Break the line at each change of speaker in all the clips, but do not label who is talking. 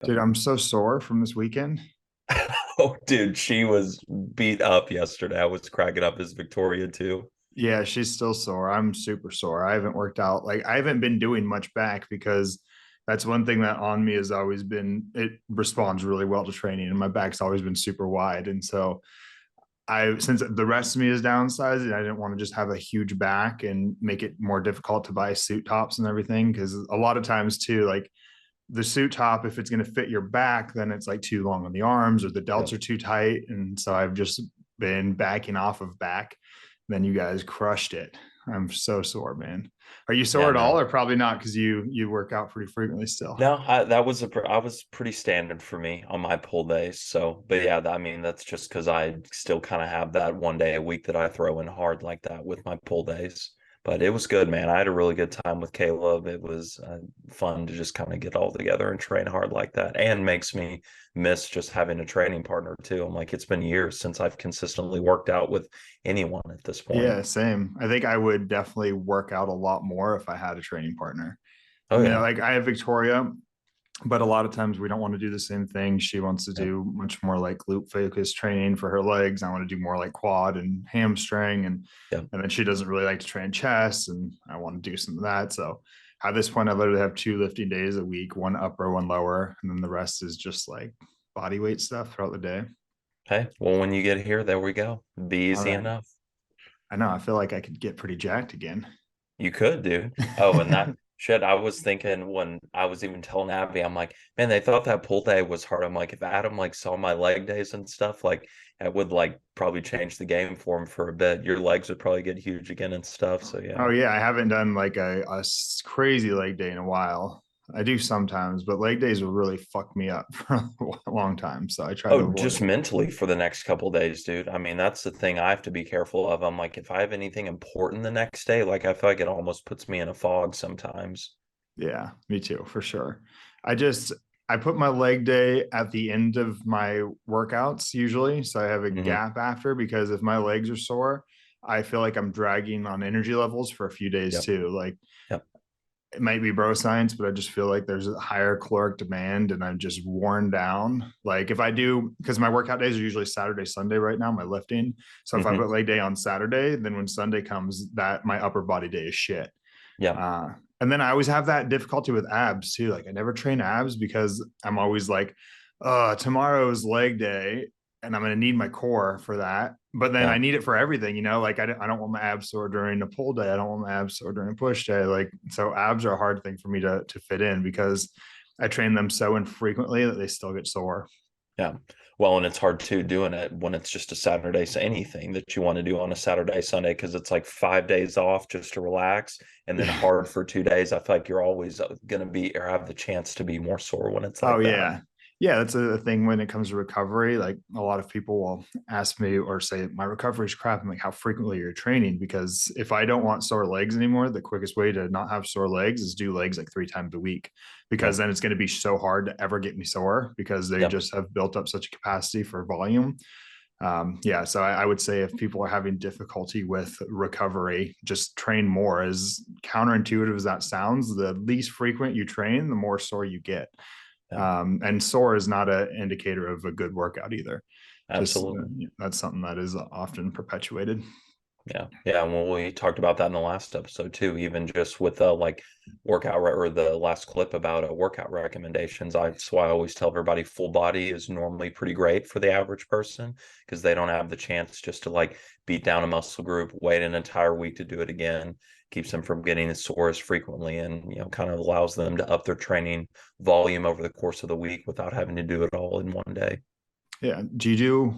Dude, I'm so sore from this weekend.
Oh, dude, she was beat up yesterday. I was cracking up as Victoria too.
Yeah, she's still sore. I'm super sore. I haven't worked out. Like, I haven't been doing much back because that's one thing that on me has always been it responds really well to training, and my back's always been super wide. And so since the rest of me is downsized, I didn't want to just have a huge back and make it more difficult to buy suit tops and everything. Cause a lot of times too, like the suit top, if it's going to fit your back, then it's like too long on the arms or the delts
Yep.
are too tight. And so I've just been backing off of back. Then you guys crushed it. I'm so sore, man. Are you sore
Yeah,
at all,
no.
or probably not because you work out pretty frequently still?
No, I was pretty standard for me on my pull days. So, but yeah, I mean that's just because I still kind of have that one day a week that I throw in hard like that with my pull days. But it was good, man. I had a really good time with Caleb. It was fun to just kind of get all together and train hard like that, and makes me miss just having a training partner too. I'm like, it's been years since I've consistently worked out with anyone at this point.
Yeah, same. I think I would definitely work out a lot more if I had a training partner. I
Oh
mean,
yeah.
like I have Victoria, but a lot of times we don't want to do the same thing. She wants to
Yeah.
do much more like glute focused training for her legs. I want to do more like quad and hamstring,
Yeah.
and then she doesn't really like to train chest, and I want to do some of that. So at this point, I literally have two lifting days a week, one upper, one lower, and then the rest is just like body weight stuff throughout the day.
Hey, well, when you get here, there we go. Be
All
easy
right.
enough.
I know. I feel like I could get pretty jacked again.
You could, dude. Oh, and that shit, I was thinking when I was even telling Abby, I'm like, man, they thought that pull day was hard. I'm like, if Adam like saw my leg days and stuff, like it would like probably change the game for him for a bit. Your legs would probably get huge again and stuff. So
Oh
yeah.
yeah, I haven't done like a crazy leg day in a while. I do sometimes, but leg days will really fuck me up for a long time. So I try to
Oh,
avoid
just
it.
mentally for the next couple days, dude. I mean, that's the thing I have to be careful of. I'm like, if I have anything important the next day, like I feel like it almost puts me in a fog sometimes.
Yeah, me too, for sure. I just I put my leg day at the end of my workouts usually, so I have a
Hmm.
gap after because if my legs are sore, I feel like I'm dragging on energy levels for a few days
Yep.
too. Like
Yep.
it might be bro science, but I just feel like there's a higher caloric demand and I'm just worn down. Like if I do, because my workout days are usually Saturday, Sunday right now, my lifting. So if I
Hmm.
put leg day on Saturday, then when Sunday comes, that my upper body day is shit.
Yeah.
Uh, and then I always have that difficulty with abs too. Like I never train abs because I'm always like, tomorrow's leg day and I'm going to need my core for that. But then I
Yeah.
need it for everything, like I don't want my abs sore during a pull day. I don't want my abs sore during a push day. Like, so abs are a hard thing for me to fit in because I train them so infrequently that they still get sore.
Yeah. Well, and it's hard too doing it when it's just a Saturday, so anything that you want to do on a Saturday, Sunday, because it's like 5 days off just to relax and then
Yeah.
hard for 2 days. I feel like you're always going to be or have the chance to be more sore when it's
Oh
like that.
yeah. Yeah, that's a thing when it comes to recovery. Like a lot of people will ask me or say my recovery is crap. I'm like, how frequently you're training? Because if I don't want sore legs anymore, the quickest way to not have sore legs is do legs like 3 times a week.
Yeah.
Because then it's going to be so hard to ever get me sore because they
Yep.
just have built up such a capacity for volume. Yeah, so I would say if people are having difficulty with recovery, just train more. As counterintuitive as that sounds, the least frequent you train, the more sore you get.
Yeah.
And sore is not an indicator of a good workout either. Just
Absolutely.
that's something that is often perpetuated.
Yeah. Yeah. Well, we talked about that in the last episode too, even just with like or the last clip about workout recommendations. That's why I always tell everybody full body is normally pretty great for the average person because they don't have the chance just to like beat down a muscle group, wait an entire week to do it again, keeps them from getting as sore as frequently and, kind of allows them to up their training volume over the course of the week without having to do it all in one day.
Yeah. Do you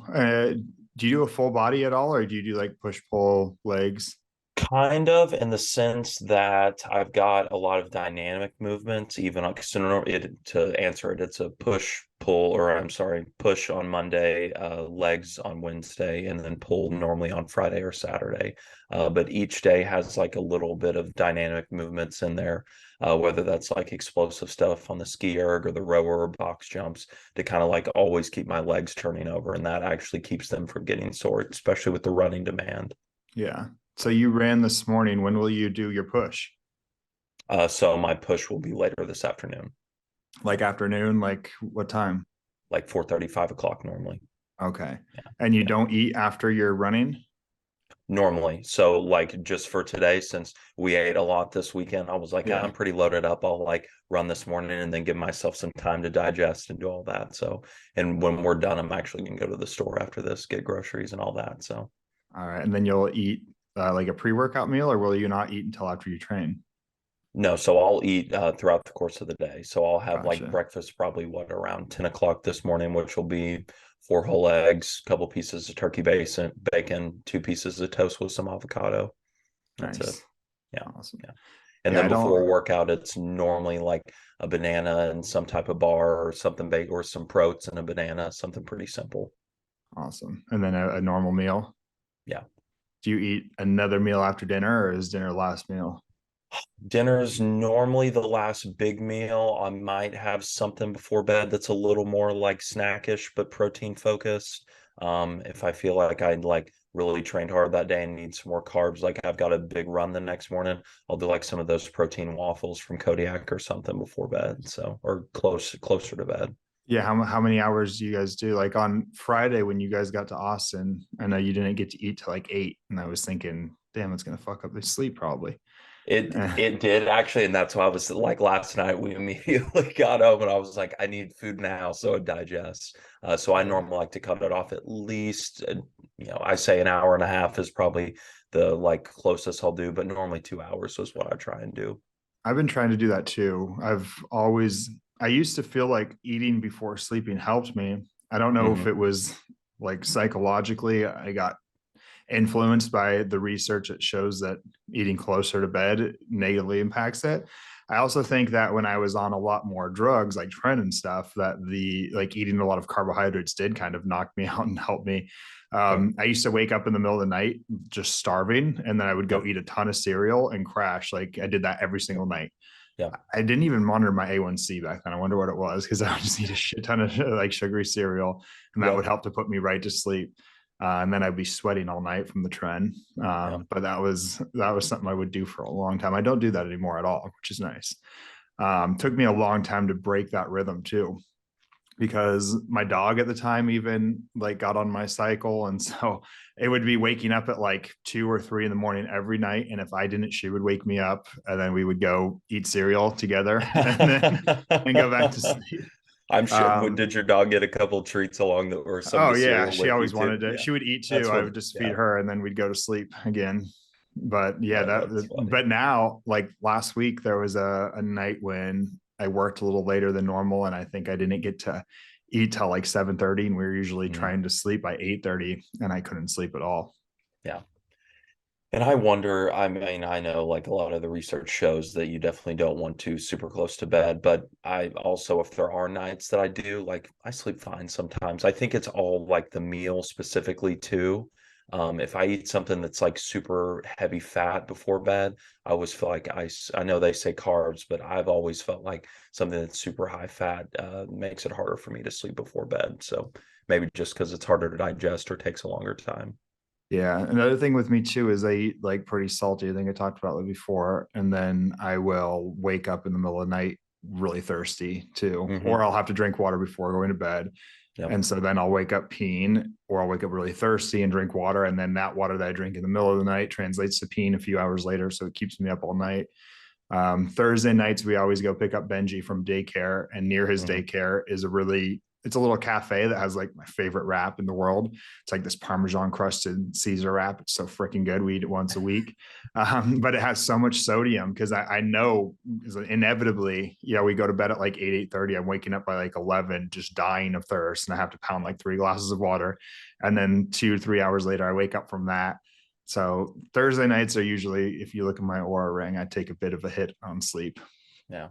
do a full body at all, or do you do like push pull legs?
Kind of in the sense that I've got a lot of dynamic movements, even like so to answer it, it's a push, pull, or I'm sorry, push on Monday, legs on Wednesday, and then pull normally on Friday or Saturday. But each day has like a little bit of dynamic movements in there, whether that's like explosive stuff on the ski erg or the rower or box jumps to kind of like always keep my legs turning over. And that actually keeps them from getting sore, especially with the running demand.
Yeah. So you ran this morning. When will you do your push?
So my push will be later this afternoon.
Like afternoon, like what time?
like 4:30, 5 o'clock normally.
Okay.
Yeah.
And you
Yeah.
don't eat after you're running?
Normally. So like just for today, since we ate a lot this weekend, I was like,
Yeah.
I'm pretty loaded up. I'll like run this morning and then give myself some time to digest and do all that. So, and when we're done, I'm actually gonna go to the store after this, get groceries and all that. So
All right. And then you'll eat like a pre-workout meal, or will you not eat until after you train?
no, so I'll eat throughout the course of the day. So I'll have like
Gotcha.
breakfast probably what around 10 o'clock this morning, which will be four whole eggs, a couple pieces of turkey bacon, two pieces of toast with some avocado. That's it.
Nice.
Yeah.
Awesome.
Yeah. And
Yeah,
then
I don't.
before workout, it's normally like a banana and some type of bar or something big or some protein and a banana, something pretty simple.
Awesome. And then a normal meal.
Yeah.
Do you eat another meal after dinner, or is dinner last meal?
Dinner's normally the last big meal. I might have something before bed that's a little more like snackish, but protein focused. If I feel like I like really trained hard that day and need some more carbs, like I've got a big run the next morning, I'll do like some of those protein waffles from Kodiak or something before bed. So, or closer to bed.
Yeah, how many hours do you guys do? Like on Friday when you guys got to Austin, I know you didn't get to eat till like 8, and I was thinking, damn, it's gonna fuck up their sleep probably.
It did actually, and that's why I was like last night we immediately got home and I was like, I need food now so it digests. So I
Yeah.
normally like to cut it off at least, I say an hour and a half is probably the like closest I'll do, but normally 2 hours is what I try and do.
I've been trying to do that too. I used to feel like eating before sleeping helped me. I don't know if
Hmm.
it was like psychologically, I got influenced by the research that shows that eating closer to bed negatively impacts it. I also think that when I was on a lot more drugs like tren and stuff, that the like eating a lot of carbohydrates did kind of knock me out and help me.
Yeah.
I used to wake up in the middle of the night just starving, and then I would go
Yeah.
eat a ton of cereal and crash. Like I did that every
Yeah.
single night.
Yeah.
I didn't even monitor my A1C back then. I wonder what it was, because I would just eat a shit ton of like sugary cereal, and that would
Yep.
help to put me right to sleep. And then I'd be sweating all night from the trend.
Yeah.
But that was something I would do for a long time. I don't do that anymore at all, which is nice. Took me a long time to break that rhythm too, because my dog at the time even like got on my cycle, and so it would be waking up at like 2 or 3 in the morning every night, and if I didn't, she would wake me up, and then we would go eat cereal together and go back to sleep.
I'm sure.
um
Did your dog get a couple treats along the or some of
oh
the
yeah,
cereal
she
with you
always
too?
wanted to,
Yeah.
she would eat too.
That's
I
what,
would just feed
yeah.
her, and then we'd go to sleep again. But yeah,
That's funny.
but now, like last week, there was a night when I worked a little later than normal, and I think I didn't get to eat till like 7:30, and we were usually
Mhm.
trying to sleep by 8:30, and I couldn't sleep at all.
Yeah. And I wonder, I mean, I know like a lot of the research shows that you definitely don't want to super close to bed, but I also, if there are nights that I do, like I sleep fine sometimes. I think it's all like the meal specifically too. If I eat something that's like super heavy fat before bed, I always feel like I know they say carbs, but I've always felt like something that's super high fat makes it harder for me to sleep before bed. So maybe just because it's harder to digest or takes a longer time.
Yeah. Another thing with me too is I eat like pretty salty. I think I talked about that before. And then I will wake up in the middle of the night really thirsty too, or
Hmm.
I'll have to drink water before going to bed.
Yep.
And so then I'll wake up peeing, or I'll wake up really thirsty and drink water. And then that water that I drink in the middle of the night translates to peeing a few hours later. So it keeps me up all night. Thursday nights, we always go pick up Benji from daycare, and near his
Hmm.
daycare is it's a little cafe that has like my favorite wrap in the world. It's like this Parmesan crusted Caesar wrap. It's so freaking good. We eat it once a week. But it has so much sodium, because I know inevitably, we go to bed at like 8:30. I'm waking up by like 11, just dying of thirst. And I have to pound like 3 glasses of water. And then 2, 3 hours later, I wake up from that. So Thursday nights are usually, if you look at my aura ring, I take a bit of a hit on sleep.
Yeah.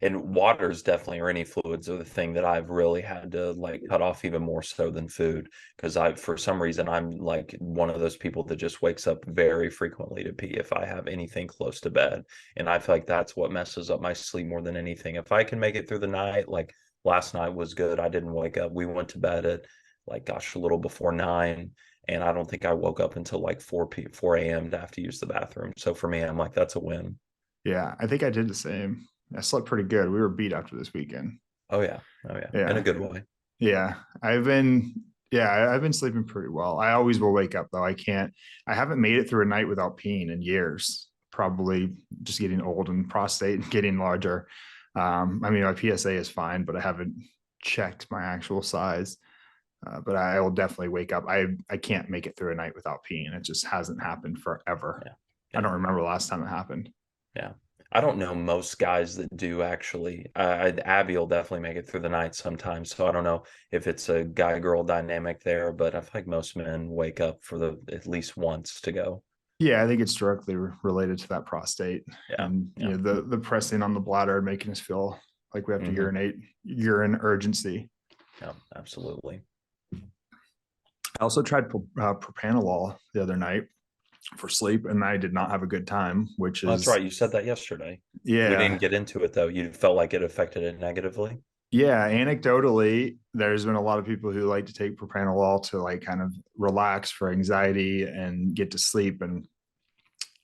And waters definitely, or any fluids are the thing that I've really had to like cut off even more so than food. Because for some reason, I'm like one of those people that just wakes up very frequently to pee if I have anything close to bed. And I feel like that's what messes up my sleep more than anything. If I can make it through the night, like last night was good. I didn't wake up. We went to bed at like, gosh, a little before 9. And I don't think I woke up until like 4 a.m. to have to use the bathroom. So for me, I'm like, that's a win.
Yeah, I think I did the same. I slept pretty good. We were beat after this weekend.
Oh yeah. Oh yeah. In a
Yeah.
good way.
Yeah. I've been sleeping pretty well. I always will wake up though. I haven't made it through a night without peeing in years. Probably just getting old and prostate getting larger. I mean, my PSA is fine, but I haven't checked my actual size. But I will definitely wake up. I can't make it through a night without peeing. It just hasn't happened forever.
Yeah.
I
Yeah.
don't remember the last time it happened.
Yeah. I don't know most guys that do actually. Abby will definitely make it through the night sometimes. So I don't know if it's a guy girl dynamic there, but I feel like most men wake up for the at least once to go.
Yeah, I think it's directly related to that prostate
Yeah.
and
Yeah.
the pressing on the bladder and making us feel like we have to
Hmm.
urinate, urine urgency.
Yeah, absolutely.
I also tried propanolol the other night for sleep, and I did not have a good time. Which
Well, that's
is
right. You said that yesterday. We
yeah,
didn't get into it though. You felt like it affected it negatively.
yeah. Anecdotally, there's been a lot of people who like to take propanolol to like kind of relax for anxiety and get to sleep. And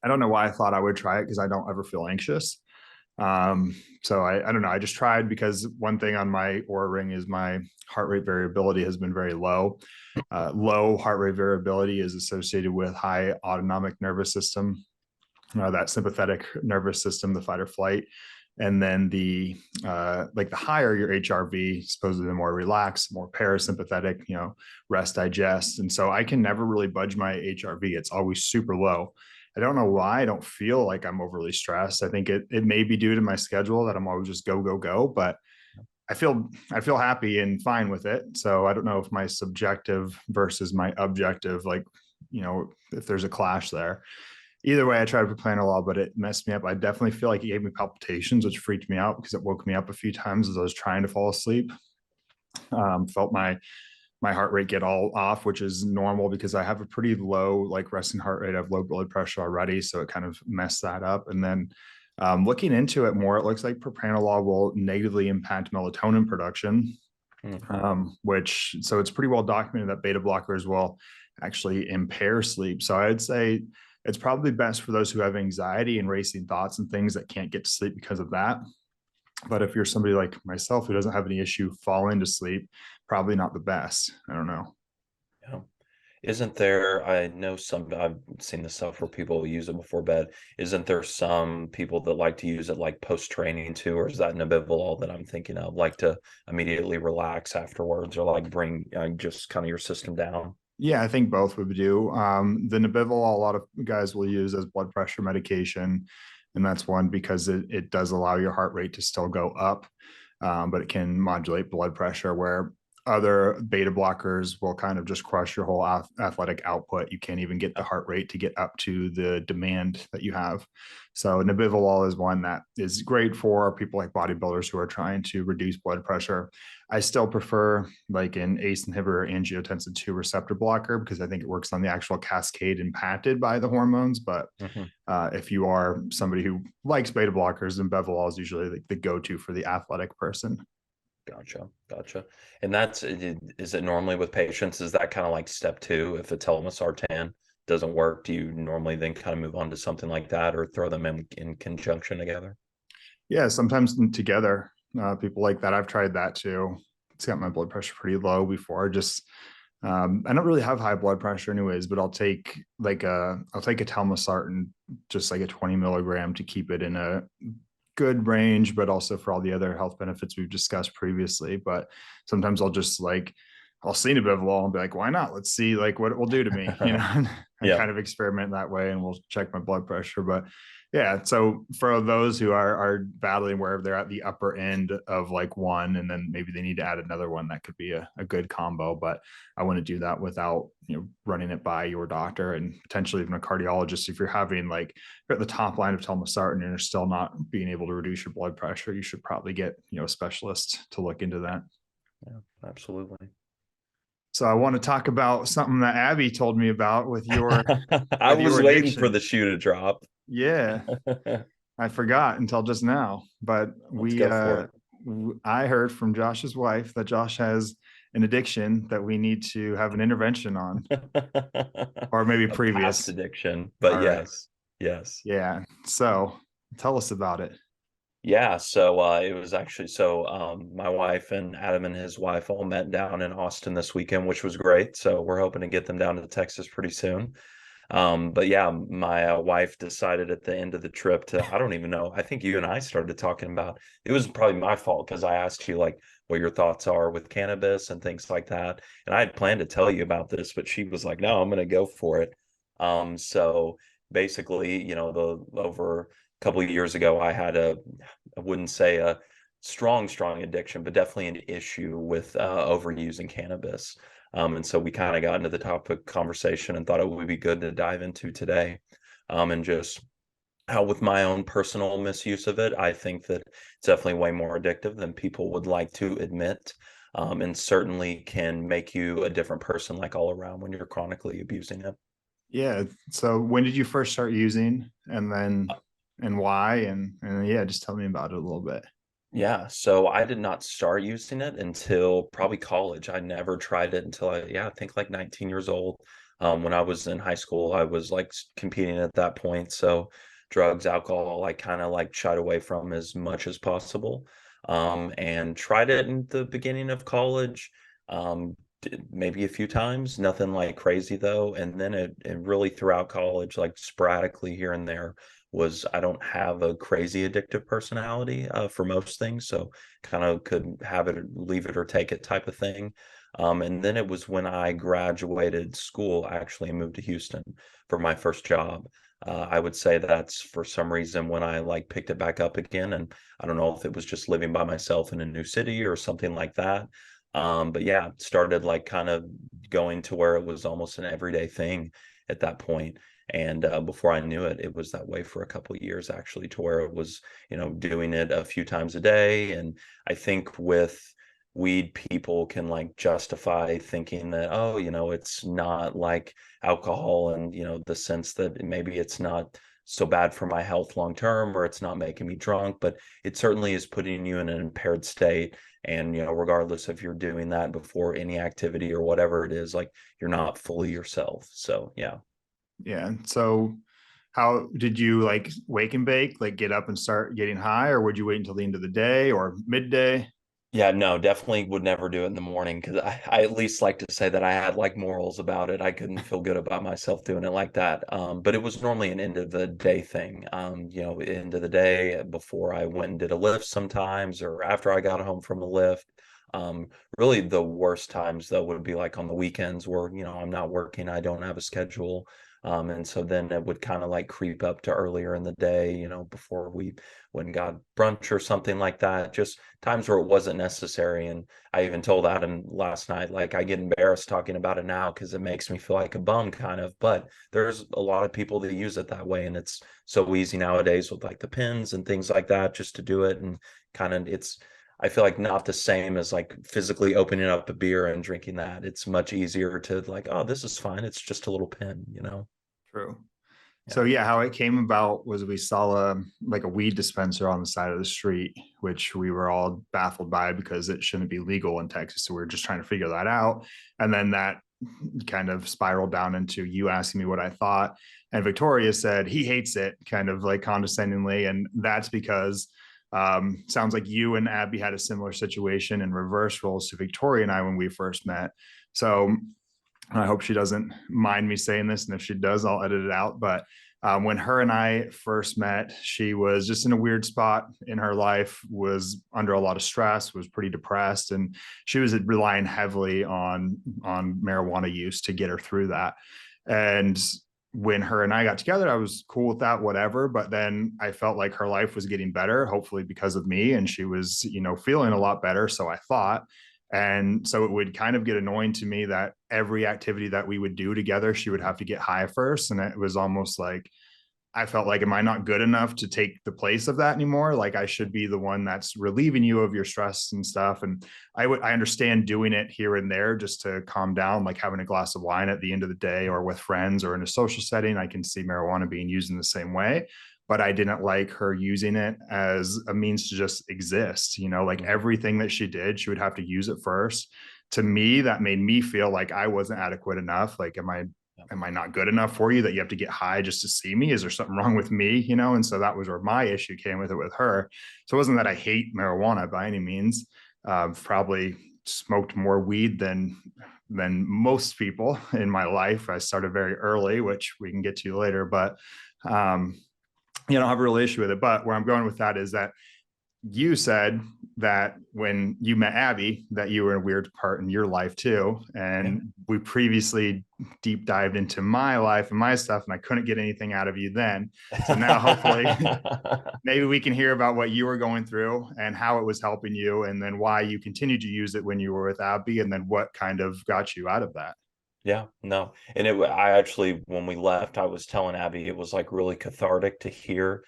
I don't know why I thought I would try it because I don't ever feel anxious. So I don't know. I just tried because one thing on my Aura ring is my heart rate variability has been very low. Low heart rate variability is associated with high autonomic nervous system, that sympathetic nervous system, the fight or flight. And then like the higher your HRV, supposedly the more relaxed, more parasympathetic, rest, digest. And so I can never really budge my HRV. It's always super low. I don't know why. I don't feel like I'm overly stressed. I think it may be due to my schedule that I'm always just go, go, go, but I feel happy and fine with it. So I don't know if my subjective versus my objective, like, if there's a clash there. Either way, I tried propranolol, but it messed me up. I definitely feel like it gave me palpitations, which freaked me out because it woke me up a few times as I was trying to fall asleep. Felt my heart rate get all off, which is normal because I have a pretty low like resting heart rate. I have low blood pressure already, so it kind of messed that up. And then looking into it more, it looks like propranolol will negatively impact melatonin production,
Hmm.
which so it's pretty well documented that beta blockers will actually impair sleep. So I'd say it's probably best for those who have anxiety and racing thoughts and things that can't get to sleep because of that. But if you're somebody like myself who doesn't have any issue falling to sleep, probably not the best. I don't know.
Yeah. Isn't there, I know I've seen this stuff where people use it before bed. Isn't there some people that like to use it like post training too? Or is that Nabivolol that I'm thinking of? Like to immediately relax afterwards or like bring just kind of your system down?
Yeah, I think both would do. The Nabivolol, a lot of guys will use as blood pressure medication, and that's one because it does allow your heart rate to still go up, but it can modulate blood pressure. Where other beta blockers will kind of just crush your whole athletic output. You can't even get the heart rate to get up to the demand that you have. So Nabivolol is one that is great for people like bodybuilders who are trying to reduce blood pressure. I still prefer like an ACE inhibitor, angiotensin 2 receptor blocker, because I think it works on the actual cascade impacted by the hormones. But
Hmm.
if you are somebody who likes beta blockers, then Bevolol is usually the go-to for the athletic person.
Gotcha. Gotcha. And is it normally with patients? Is that kind of like step two? If a telmisartan doesn't work, do you normally then kind of move on to something like that or throw them in conjunction together?
Yeah, sometimes together, people like that. I've tried that too. It's got my blood pressure pretty low before. Just I don't really have high blood pressure anyways, but I'll take a telmisartan, just like a 20 milligram to keep it in a good range, but also for all the other health benefits we've discussed previously. But sometimes I'll see Nabivolol and be like, why not? Let's see like what it will do to me, and
Yeah.
kind of experiment that way, and we'll check my blood pressure. But yeah, so for those who are battling where they're at the upper end of like one, and then maybe they need to add another one, that could be a good combo. But I want to do that without running it by your doctor and potentially even a cardiologist. If you're having like you're at the top line of telmisartan and you're still not being able to reduce your blood pressure, you should probably get a specialist to look into that.
Yeah, absolutely.
So I want to talk about something that Abby told me about with your
I
with
was
your
waiting for
addiction.
the shoe to drop.
Yeah, I forgot until just now, but
Let's go for it.
I heard from Josh's wife that Josh has an addiction that we need to have an intervention on, or maybe
A past
previous.
addiction, but
All right.
yes, yes.
Yeah. So tell us about it.
Yeah, so it was actually my wife and Adam and his wife all met down in Austin this weekend, which was great. So we're hoping to get them down to Texas pretty soon. But yeah, my wife decided at the end of the trip to, I don't even know, I think you and I started talking about, it was probably my fault because I asked you like what your thoughts are with cannabis and things like that. And I had planned to tell you about this, but she was like, no, I'm going to go for it. So basically, the over a couple of years ago, I wouldn't say a strong addiction, but definitely an issue with overusing cannabis. And so we kind of got into the topic conversation and thought it would be good to dive into today. And just how, with my own personal misuse of it, I think that it's definitely way more addictive than people would like to admit. And certainly can make you a different person, like all around when you're chronically abusing it.
Yeah. So when did you first start using, and then and why? And yeah, just tell me about it a little bit.
Yeah, so I did not start using it until probably college. I never tried it until I think like 19 years old. When I was in high school, I was like competing at that point. So drugs, alcohol, I kind of like shied away from as much as possible. And tried it in the beginning of college, maybe a few times, nothing like crazy though. And then it really throughout college, like sporadically here and there was I don't have a crazy addictive personality for most things, so kind of could have it, or leave it, or take it type of thing. And then it was when I graduated school, I actually moved to Houston for my first job. I would say that's for some reason when I like picked it back up again, and I don't know if it was just living by myself in a new city or something like that. But yeah, started like kind of going to where it was almost an everyday thing at that point. And before I knew it, it was that way for a couple of years, actually, to where it was, doing it a few times a day. And I think with weed, people can like justify thinking that, oh, it's not like alcohol, and, the sense that maybe it's not so bad for my health long term, or it's not making me drunk, but it certainly is putting you in an impaired state. And, regardless if you're doing that before any activity or whatever it is, like you're not fully yourself. So, yeah.
Yeah. So how did you like wake and bake, like get up and start getting high, or would you wait until the end of the day or midday?
Yeah, no, definitely would never do it in the morning because I at least like to say that I had like morals about it. I couldn't feel good about myself doing it like that. But it was normally an end of the day thing. End of the day before I went and did a lift sometimes, or after I got home from a lift. Really the worst times though would be like on the weekends where, I'm not working, I don't have a schedule. And so then it would kind of like creep up to earlier in the day, before we went and got brunch or something like that. Just times where it wasn't necessary. And I even told Adam last night, like I get embarrassed talking about it now because it makes me feel like a bum kind of, but there's a lot of people that use it that way. And it's so easy nowadays with like the pins and things like that, just to do it. And kind of I feel like not the same as like physically opening up a beer and drinking that. It's much easier to like, oh, this is fine. It's just a little pin.
True. So
Yeah.
yeah, how it came about was we saw like a weed dispenser on the side of the street, which we were all baffled by because it shouldn't be legal in Texas. So we were just trying to figure that out. And then that kind of spiraled down into you asking me what I thought. And Victoria said he hates it, kind of like condescendingly. And that's because sounds like you and Abby had a similar situation in reverse roles to Victoria and I when we first met. So I hope she doesn't mind me saying this. And if she does, I'll edit it out. But when her and I first met, she was just in a weird spot in her life, was under a lot of stress, was pretty depressed, and she was relying heavily on marijuana use to get her through that. And when her and I got together, I was cool with that, whatever. But then I felt like her life was getting better, hopefully because of me, and she was, feeling a lot better. So I thought. And so it would kind of get annoying to me that every activity that we would do together, she would have to get high first. And it was almost like I felt like, am I not good enough to take the place of that anymore? Like I should be the one that's relieving you of your stress and stuff. And I understand doing it here and there just to calm down, like having a glass of wine at the end of the day or with friends or in a social setting. I can see marijuana being used in the same way. But I didn't like her using it as a means to just exist. Like
Mhm.
everything that she did, she would have to use it first. To me, that made me feel like I wasn't adequate enough. Like, am I am I not good enough for you that you have to get high just to see me? Is there something wrong with me? And so that was where my issue came with it with her. So it wasn't that I hate marijuana by any means. Probably smoked more weed than most people in my life. I started very early, which we can get to later, but I don't have a real issue with it. But where I'm going with that is that you said that when you met Abby, that you were in a weird part in your life too.
Yeah.
And we previously deep dived into my life and my stuff, and I couldn't get anything out of you then. So now hopefully maybe we can hear about what you were going through and how it was helping you, and then why you continued to use it when you were with Abby, and then what kind of got you out of that.
Yeah, no. And I actually, when we left, I was telling Abby it was like really cathartic to hear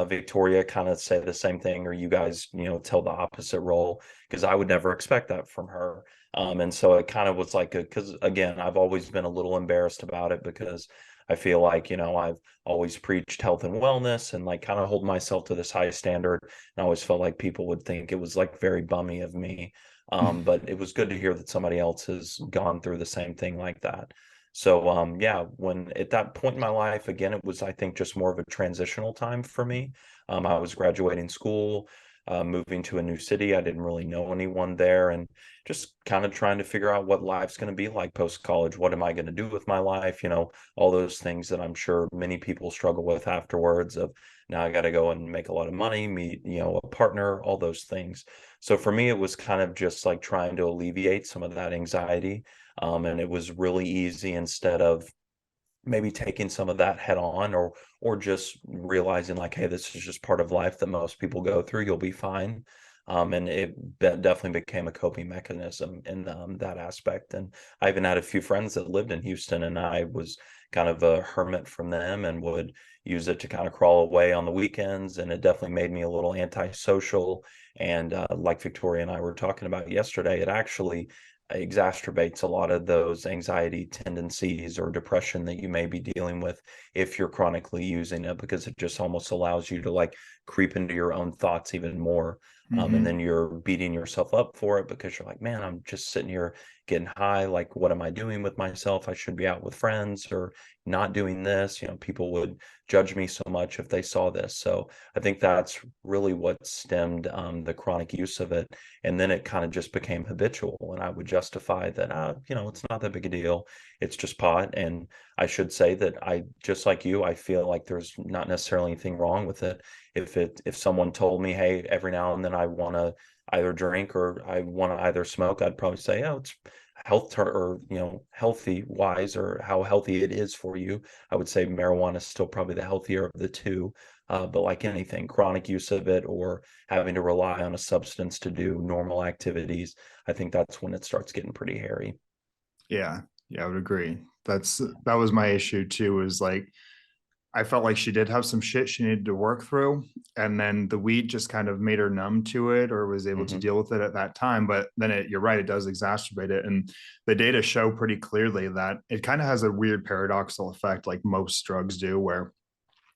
Victoria kind of say the same thing, or you guys, tell the opposite role, because I would never expect that from her. And so it kind of was like because again, I've always been a little embarrassed about it because I feel like, I've always preached health and wellness and like kind of hold myself to this high standard. And I always felt like people would think it was like very bummy of me. But it was good to hear that somebody else has gone through the same thing like that. So yeah, when at that point in my life, again, it was I think just more of a transitional time for me. I was graduating school, moving to a new city. I didn't really know anyone there, and just kind of trying to figure out what life's going to be like post college. What am I going to do with my life? All those things that I'm sure many people struggle with afterwards. Of now I got to go and make a lot of money, meet a partner, all those things. So for me, it was kind of just like trying to alleviate some of that anxiety. And it was really easy instead of maybe taking some of that head on, or just realizing like, hey, this is just part of life that most people go through. You'll be fine. And it definitely became a coping mechanism in that aspect. And I even had a few friends that lived in Houston, and I was kind of a hermit from them and would use it to kind of crawl away on the weekends. And it definitely made me a little antisocial. And like Victoria and I were talking about yesterday, it actually exacerbates a lot of those anxiety tendencies or depression that you may be dealing with if you're chronically using it, because it just almost allows you to like creep into your own thoughts even more. And
Mm-hmm.
then you're beating yourself up for it because you're like, man, I'm just sitting here getting high. Like, what am I doing with myself? I should be out with friends or not doing this. People would judge me so much if they saw this. So I think that's really what stemmed the chronic use of it. And then it kind of just became habitual. And I would justify that, it's not that big a deal. It's just pot. And I should say that I, just like you, I feel like there's not necessarily anything wrong with it. If someone told me, hey, every now and then I want to either drink or I want to either smoke, I'd probably say, oh, it's or healthy wise, or how healthy it is for you. I would say marijuana is still probably the healthier of the two. But like anything, chronic use of it or having to rely on a substance to do normal activities, I think that's when it starts getting pretty hairy.
Yeah, yeah, I would agree. That was my issue too. Is like I felt like she did have some shit she needed to work through. And then the weed just kind of made her numb to it or was able to
Hmm.
deal with it at that time. But then you're right, it does exacerbate it. And the data show pretty clearly that it kind of has a weird paradoxical effect, like most drugs do, where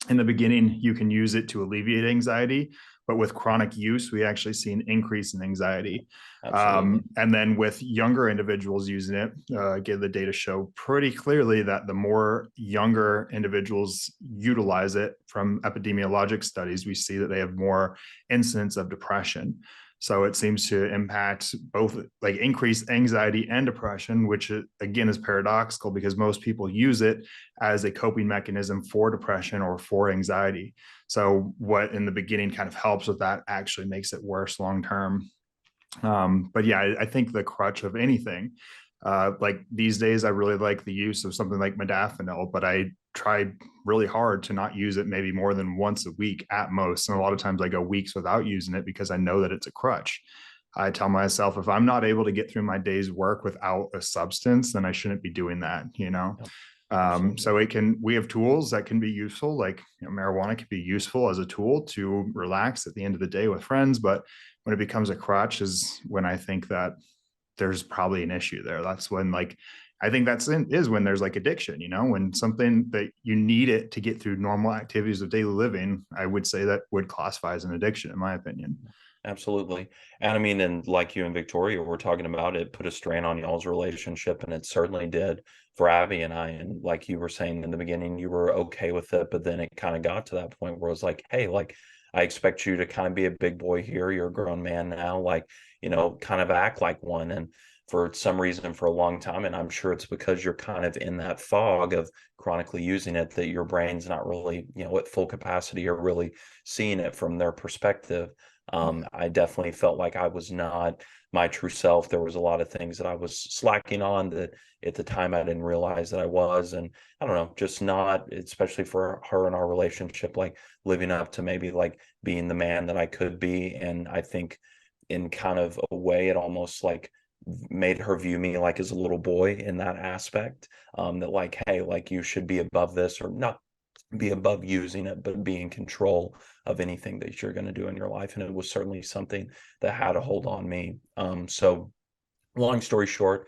in the beginning you can use it to alleviate anxiety, but with chronic use we actually see an increase in anxiety.
Absolutely.
And then with younger individuals using it, again the data show pretty clearly that the more younger individuals utilize it, from epidemiologic studies we see that they have more incidence of depression. So it seems to impact both, like increase anxiety and depression, which again is paradoxical because most people use it as a coping mechanism for depression or for anxiety. So what in the beginning kind of helps with that actually makes it worse long term. But yeah, I think the crutch of anything, like these days, I really like the use of something like modafinil, but I tried really hard to not use it maybe more than once a week at most. And a lot of times I go weeks without using it because I know that it's a crutch. I tell myself if I'm not able to get through my day's work without a substance, then I shouldn't be doing that.
Yep, absolutely.
So we have tools that can be useful, like marijuana can be useful as a tool to relax at the end of the day with friends, but when it becomes a crutch is when I think that there's probably an issue there. That's when like I think is when there's like addiction, when something that you need it to get through normal activities of daily living, I would say that would classify as an addiction in my opinion.
Absolutely. And I mean, and like you and Victoria were talking about, it put a strain on y'all's relationship, and it certainly did for Abby and I. And like you were saying in the beginning, you were okay with it, but then it kind of got to that point where it was like, hey, like, I expect you to kind of be a big boy here. You're a grown man now, like, kind of act like one. And for some reason, for a long time, and I'm sure it's because you're kind of in that fog of chronically using it, that your brain's not really, at full capacity or really seeing it from their perspective. I definitely felt like I was not my true self. There was a lot of things that I was slacking on that at the time I didn't realize that I was. And I don't know, just not, especially for her and our relationship, like living up to maybe like being the man that I could be. And I think in kind of a way, it almost like made her view me like as a little boy in that aspect. That like, hey, like you should be above this, or not be above using it, but be in control of anything that you're going to do in your life. And it was certainly something that had a hold on me. So long story short,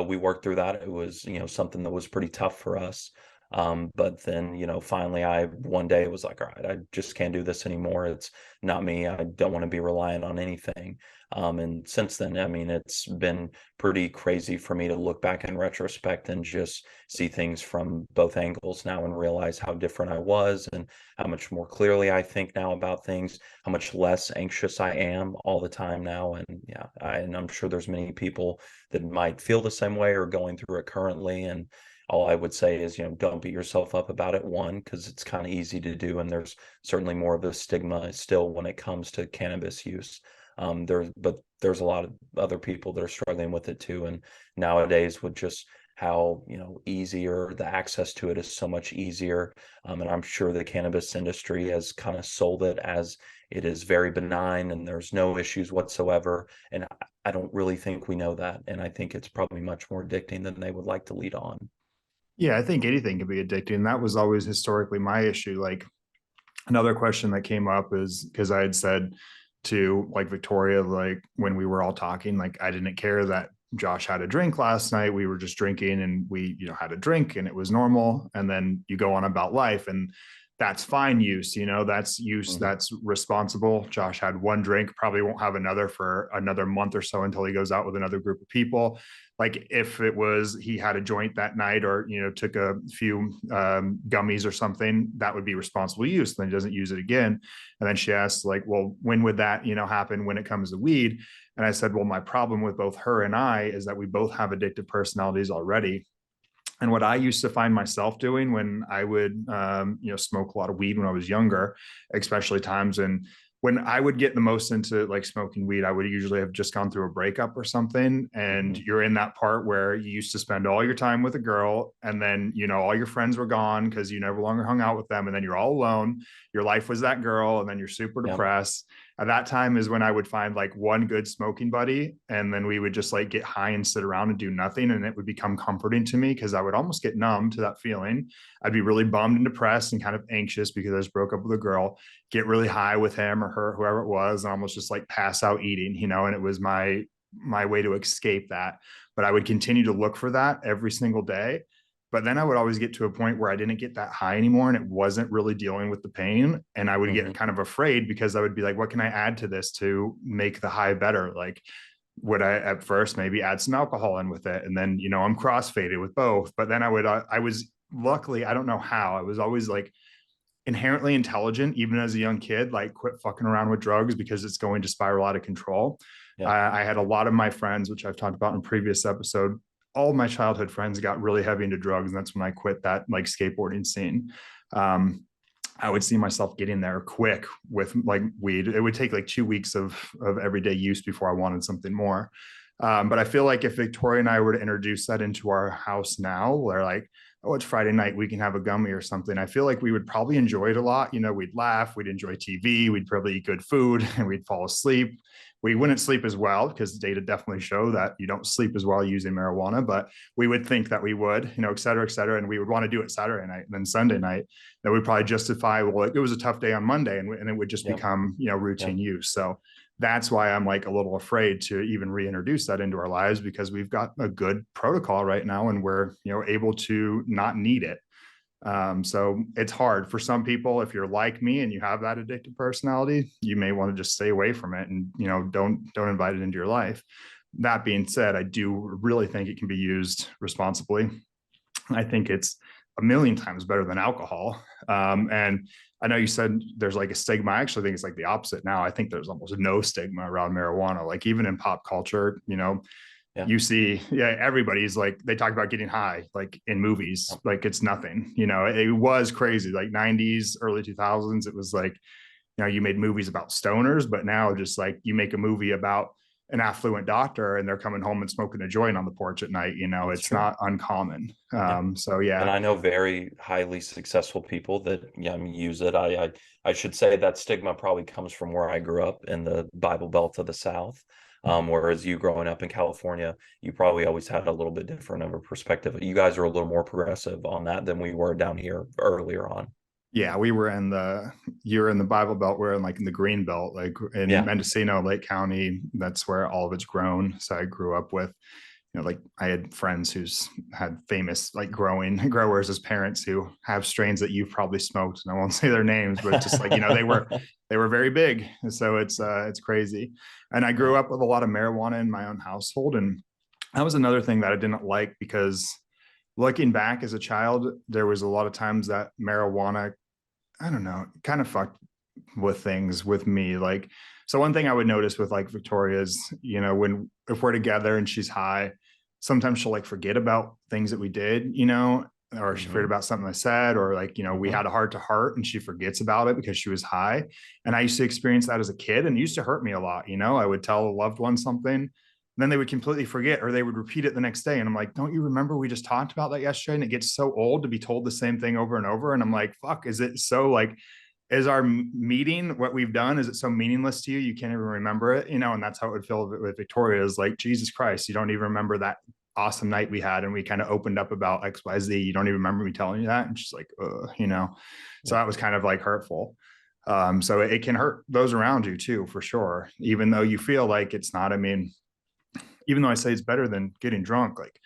we worked through that. It was, something that was pretty tough for us. But then, finally, I one day was like, all right, I just can't do this anymore. It's not me. I don't want to be reliant on anything. And since then, I mean, it's been pretty crazy for me to look back in retrospect and just see things from both angles now and realize how different I was and how much more clearly I think now about things, how much less anxious I am all the time now. And yeah, and I'm sure there's many people that might feel the same way or going through it currently. And all I would say is, don't beat yourself up about it. One, because it's kind of easy to do, and there's certainly more of a stigma still when it comes to cannabis use. There's a lot of other people that are struggling with it too. And nowadays, with just how easier the access to it is, so much easier. And I'm sure the cannabis industry has kind of sold it as it is very benign and there's no issues whatsoever. And I don't really think we know that. And I think it's probably much more addicting than they would like to lead on.
Yeah, I think anything can be addicting. And that was always historically my issue. Like another question that came up is because I had said to like Victoria, like when we were all talking, like I didn't care that Josh had a drink last night. We were just drinking and we, had a drink and it was normal. And then you go on about life and that's fine use, that's use,
Mhm.
that's responsible. Josh had one drink, probably won't have another for another month or so until he goes out with another group of people. Like if it was he had a joint that night or took a few gummies or something, that would be responsible use. Then he doesn't use it again. And then she asked like, well, when would that happen when it comes to weed? And I said, well, my problem with both her and I is that we both have addictive personalities already. And what I used to find myself doing when I would, smoke a lot of weed when I was younger, especially times when I would get the most into like smoking weed, I would usually have just gone through a breakup or something. And
Mhm.
you're in that part where you used to spend all your time with a girl and then, all your friends were gone because you never longer hung out with them. And then you're all alone. Your life was that girl. And then you're super
Yep.
depressed. At that time is when I would find like one good smoking buddy. And then we would just like get high and sit around and do nothing. And it would become comforting to me because I would almost get numb to that feeling. I'd be really bummed and depressed and kind of anxious because I just broke up with a girl, get really high with him or her, whoever it was, and almost just like pass out eating, and it was my way to escape that. But I would continue to look for that every single day. But then I would always get to a point where I didn't get that high anymore and it wasn't really dealing with the pain. And I would get
Mhm.
kind of afraid because I would be like, what can I add to this to make the high better? Like, would I at first maybe add some alcohol in with it? And then, I'm crossfaded with both. But then I was luckily, I don't know how, I was always like inherently intelligent, even as a young kid, like quit fucking around with drugs because it's going to spiral out of control.
Yep.
I had a lot of my friends, which I've talked about in a previous episode, all of my childhood friends got really heavy into drugs. And that's when I quit that like skateboarding scene. Um, I would see myself getting there quick with like weed. It would take like 2 weeks of everyday use before I wanted something more. But I feel like if Victoria and I were to introduce that into our house now, where like, oh, it's Friday night, we can have a gummy or something, I feel like we would probably enjoy it a lot. We'd laugh, we'd enjoy TV, we'd probably eat good food, and we'd fall asleep. We wouldn't sleep as well because data definitely show that you don't sleep as well using marijuana, but we would think that we would, et cetera, et cetera. And we would want to do it Saturday night and then Sunday night. That would probably justify, well, it was a tough day on Monday and it would just
Yep.
become, routine
Yep.
use. So that's why I'm like a little afraid to even reintroduce that into our lives because we've got a good protocol right now and we're able to not need it. So it's hard for some people. If you're like me and you have that addictive personality, you may want to just stay away from it and, don't invite it into your life. That being said, I do really think it can be used responsibly. I think it's a million times better than alcohol. And I know you said there's like a stigma. I actually think it's like the opposite now. I think there's almost no stigma around marijuana. Like even in pop culture,
Yeah.
you see, yeah, everybody's like, they talk about getting high, like in movies, like it's nothing, it was crazy, like 90s, early 2000s. It was like, you made movies about stoners, but now just like you make a movie about an affluent doctor and they're coming home and smoking a joint on the porch at night,
That's
it's
true.
not uncommon.
Yeah.
So
And
yeah.
I know very highly successful people that, yeah, I mean, use it. I should say that stigma probably comes from where I grew up in the Bible Belt of the South. Whereas you growing up in California, you probably always had a little bit different of a perspective. You guys are a little more progressive on that than we were down here earlier on.
Yeah, you're in the Bible Belt. We're in the Green Belt, like in
Yeah.
Mendocino, Lake County. That's where all of it's grown. So I grew up with, like I had friends who's had famous like growers as parents who have strains that you've probably smoked, and I won't say their names, but just like, they were very big. So it's crazy. And I grew
Yeah.
up with a lot of marijuana in my own household. And that was another thing that I didn't like because looking back as a child, there was a lot of times that marijuana, I don't know, kind of fucked with things with me. Like, so one thing I would notice with like Victoria is, when if we're together and she's high, sometimes she'll like forget about things that we did, or she forget
Hmm.
about something I said, or like, we
Hmm.
had a heart to heart and she forgets about it because she was high. And I used to experience that as a kid and it used to hurt me a lot. I would tell a loved one something, then they would completely forget or they would repeat it the next day. And I'm like, don't you remember we just talked about that yesterday? And it gets so old to be told the same thing over and over. And I'm like, fuck, is it so like, is our meeting what we've done, is it so meaningless to you you can't even remember it? And that's how it would feel with Victoria, is like, Jesus Christ, you don't even remember that awesome night we had and we kind of opened up about XYZ, you don't even remember me telling you that? And she's like, so
Yeah.
that was kind of like hurtful. So it can hurt those around you too, for sure, even though you feel like it's not. I mean, even though I say it's better than getting drunk, like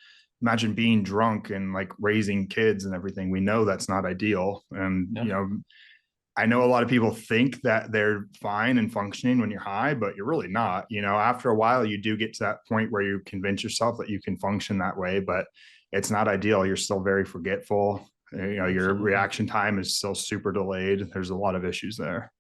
imagine being drunk and like raising kids and everything. We know that's not ideal. And,
Yeah.
I know a lot of people think that they're fine and functioning when you're high, but you're really not. After a while, you do get to that point where you convince yourself that you can function that way, but it's not ideal. You're still very forgetful. Your
Absolutely.
reaction time is still super delayed. There's a lot of issues there.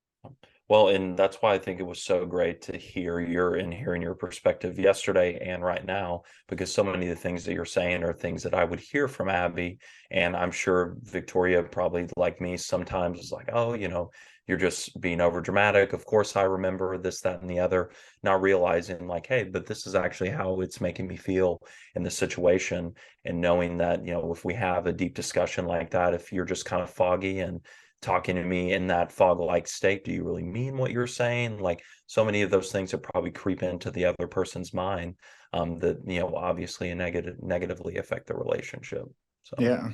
Well, and that's why I think it was so great to hearing your perspective yesterday and right now, because so many of the things that you're saying are things that I would hear from Abby. And I'm sure Victoria probably like me sometimes is like, oh, you're just being over dramatic. Of course, I remember this, that, and the other, not realizing like, hey, but this is actually how it's making me feel in the situation. And knowing that, if we have a deep discussion like that, if you're just kind of foggy and talking to me in that fog-like state, do you really mean what you're saying? Like so many of those things that probably creep into the other person's mind, that obviously negatively affect the relationship. So
Yeah.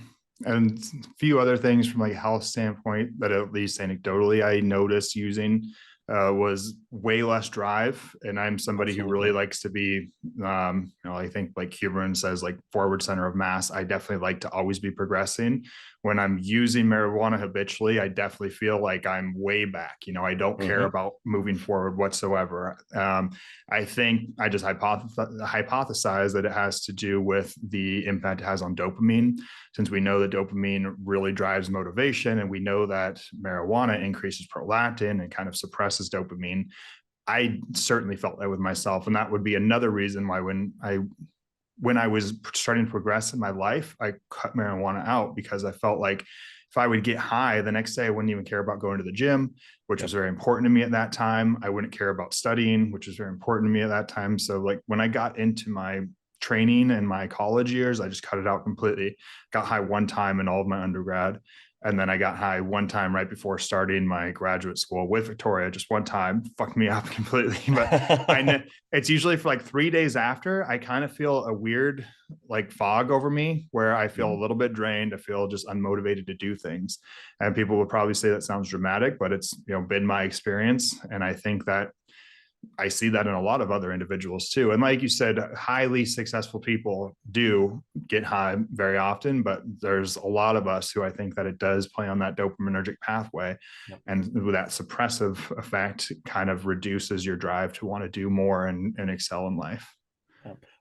And a few other things from like a health standpoint that at least anecdotally I noticed using was way less drive. And I'm somebody who really
absolutely.
likes to be, I think like Huberman says, like forward center of mass. I definitely like to always be progressing. When I'm using marijuana habitually, I definitely feel like I'm way back. I don't care
Hmm.
about moving forward whatsoever. I think I just hypothesize that it has to do with the impact it has on dopamine, since we know that dopamine really drives motivation and we know that marijuana increases prolactin and kind of suppresses dopamine. I certainly felt that with myself. And that would be another reason why when I was starting to progress in my life, I cut marijuana out, because I felt like if I would get high the next day, I wouldn't even care about going to the gym, which was
Yep.
very important to me at that time. I wouldn't care about studying, which was very important to me at that time. So like when I got into my training and my college years, I just cut it out completely. Got high one time in all of my undergrad. And then I got high one time right before starting my graduate school with Victoria, just one time, fucked me up completely. But I know it's usually for like 3 days after, I kind of feel a weird like fog over me where I feel a little bit drained. I feel just unmotivated to do things. And people would probably say that sounds dramatic, but it's been my experience. And I think that I see that in a lot of other individuals too. And like you said, highly successful people do get high very often, but there's a lot of us who I think that it does play on that dopaminergic pathway.
Yep.
And that suppressive effect kind of reduces your drive to want to do more and excel in life.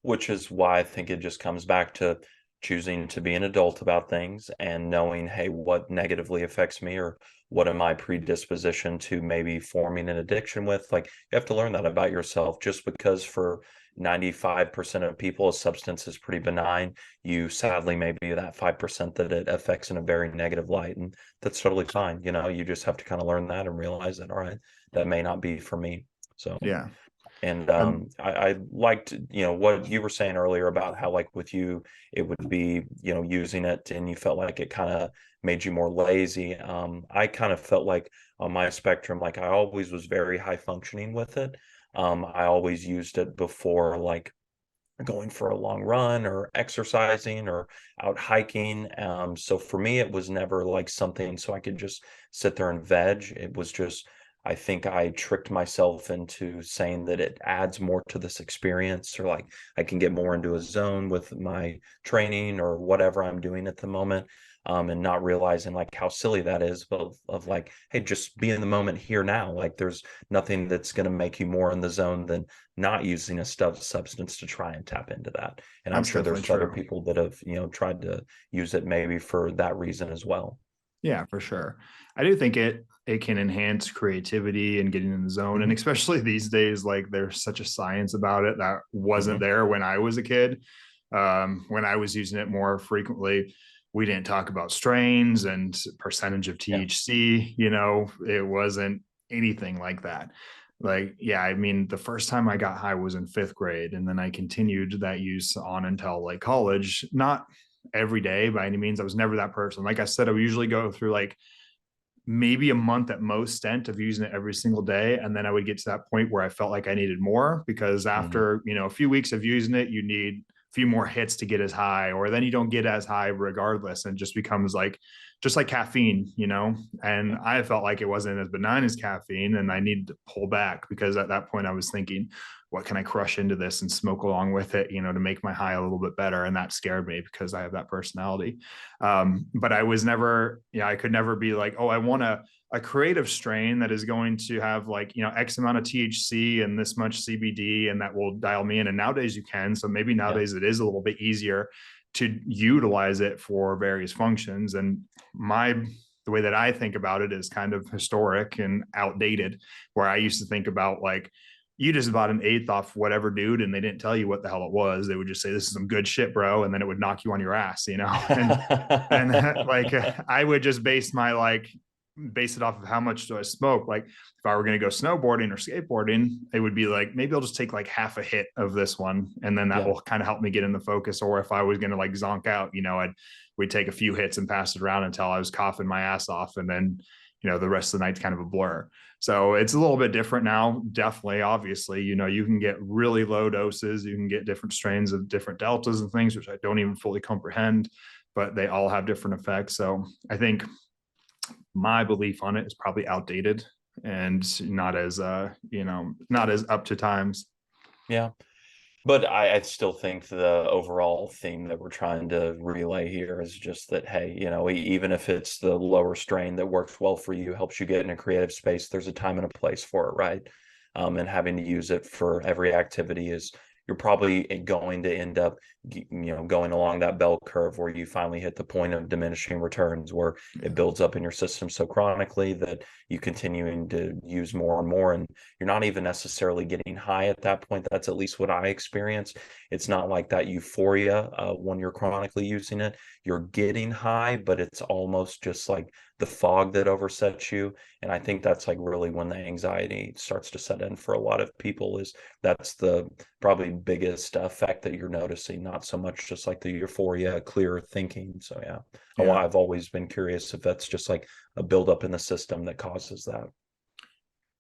Which is why I think it just comes back to choosing to be an adult about things and knowing, hey, what negatively affects me, or what am I predisposition to maybe forming an addiction with? Like, you have to learn that about yourself. Just because for 95% of people a substance is pretty benign, you sadly may be that 5% that it affects in a very negative light. And that's totally fine. You just have to kind of learn that and realize that, all right, that may not be for me. So
Yeah.
and
And
I liked, what you were saying earlier about how, like, with you, it would be, using it and you felt like it kind of made you more lazy. I kind of felt like on my spectrum, like I always was very high functioning with it. I always used it before, like, going for a long run or exercising or out hiking. So for me, it was never like something so I could just sit there and veg. It was just, I think I tricked myself into saying that it adds more to this experience, or like I can get more into a zone with my training or whatever I'm doing at the moment. And not realizing like how silly that is, but of like, hey, just be in the moment here now. Like, there's nothing that's going to make you more in the zone than not using a substance to try and tap into that. And I'm
that's
sure
definitely
there's other
true.
people that have, tried to use it maybe for that reason as well.
Yeah, for sure. I do think it can enhance creativity and getting in the zone. And
Hmm.
especially these days, like there's such a science about it that wasn't
Hmm.
there when I was a kid. When I was using it more frequently, we didn't talk about strains and percentage of
Yeah.
THC, it wasn't anything like that. Like, yeah, I mean, the first time I got high was in fifth grade, and then I continued that use on until like college. Not every day by any means. I was never that person. Like I said, I would usually go through like maybe a month at most stint of using it every single day. And then I would get to that point where I felt like I needed more, because
Hmm.
after, a few weeks of using it, you need a few more hits to get as high, or then you don't get as high regardless. And it just becomes like, just like caffeine. And
Yeah.
I felt like it wasn't as benign as caffeine, and I needed to pull back, because at that point I was thinking, what can I crush into this and smoke along with it, to make my high a little bit better. And that scared me because I have that personality. But I was never, I could never be like, oh, I want a creative strain that is going to have like, X amount of THC and this much CBD, and that will dial me in. And nowadays you can. So maybe
Yeah.
nowadays it is a little bit easier to utilize it for various functions. And the way that I think about it is kind of historic and outdated, where I used to think about like, you just bought an eighth off whatever dude, and they didn't tell you what the hell it was. They would just say, this is some good shit, bro. And then it would knock you on your ass. And like, I would just base it off of how much do I smoke. Like if I were going to go snowboarding or skateboarding, it would be like, maybe I'll just take like half a hit of this one, and then that
Yeah.
will kind of help me get in the focus. Or if I was going to like zonk out, we'd take a few hits and pass it around until I was coughing my ass off. And then, the rest of the night's kind of a blur. So it's a little bit different now. Definitely, obviously, you can get really low doses. You can get different strains of different deltas and things, which I don't even fully comprehend, but they all have different effects. So I think my belief on it is probably outdated and not as up to times.
Yeah. But I still think the overall theme that we're trying to relay here is just that, hey, even if it's the lower strain that works well for you, helps you get in a creative space, there's a time and a place for it, right? And having to use it for every activity is, you're probably going to end up, going along that bell curve where you finally hit the point of diminishing returns, where it
Yeah.
builds up in your system so chronically that you continuing to use more and more, and you're not even necessarily getting high at that point. That's at least what I experience. It's not like that euphoria when you're chronically using it. You're getting high, but it's almost just like the fog that oversets you. And I think that's like really when the anxiety starts to set in for a lot of people. Is that's the probably biggest effect that you're noticing, not so much just like the euphoria, clear thinking. So yeah,
Yeah.
I've always been curious if that's just like a buildup in the system that causes that.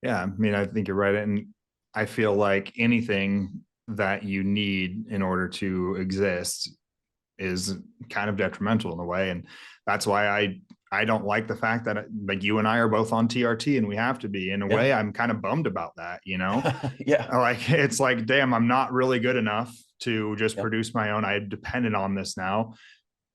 Yeah. I mean, I think you're right. And I feel like anything that you need in order to exist is kind of detrimental in a way. And that's why I don't like the fact that like you and I are both on TRT and we have to be. In a
Yeah.
way, I'm kind of bummed about that, you know?
Yeah.
Like it's like, damn, I'm not really good enough to just
Yep.
produce my own. I depended on this now.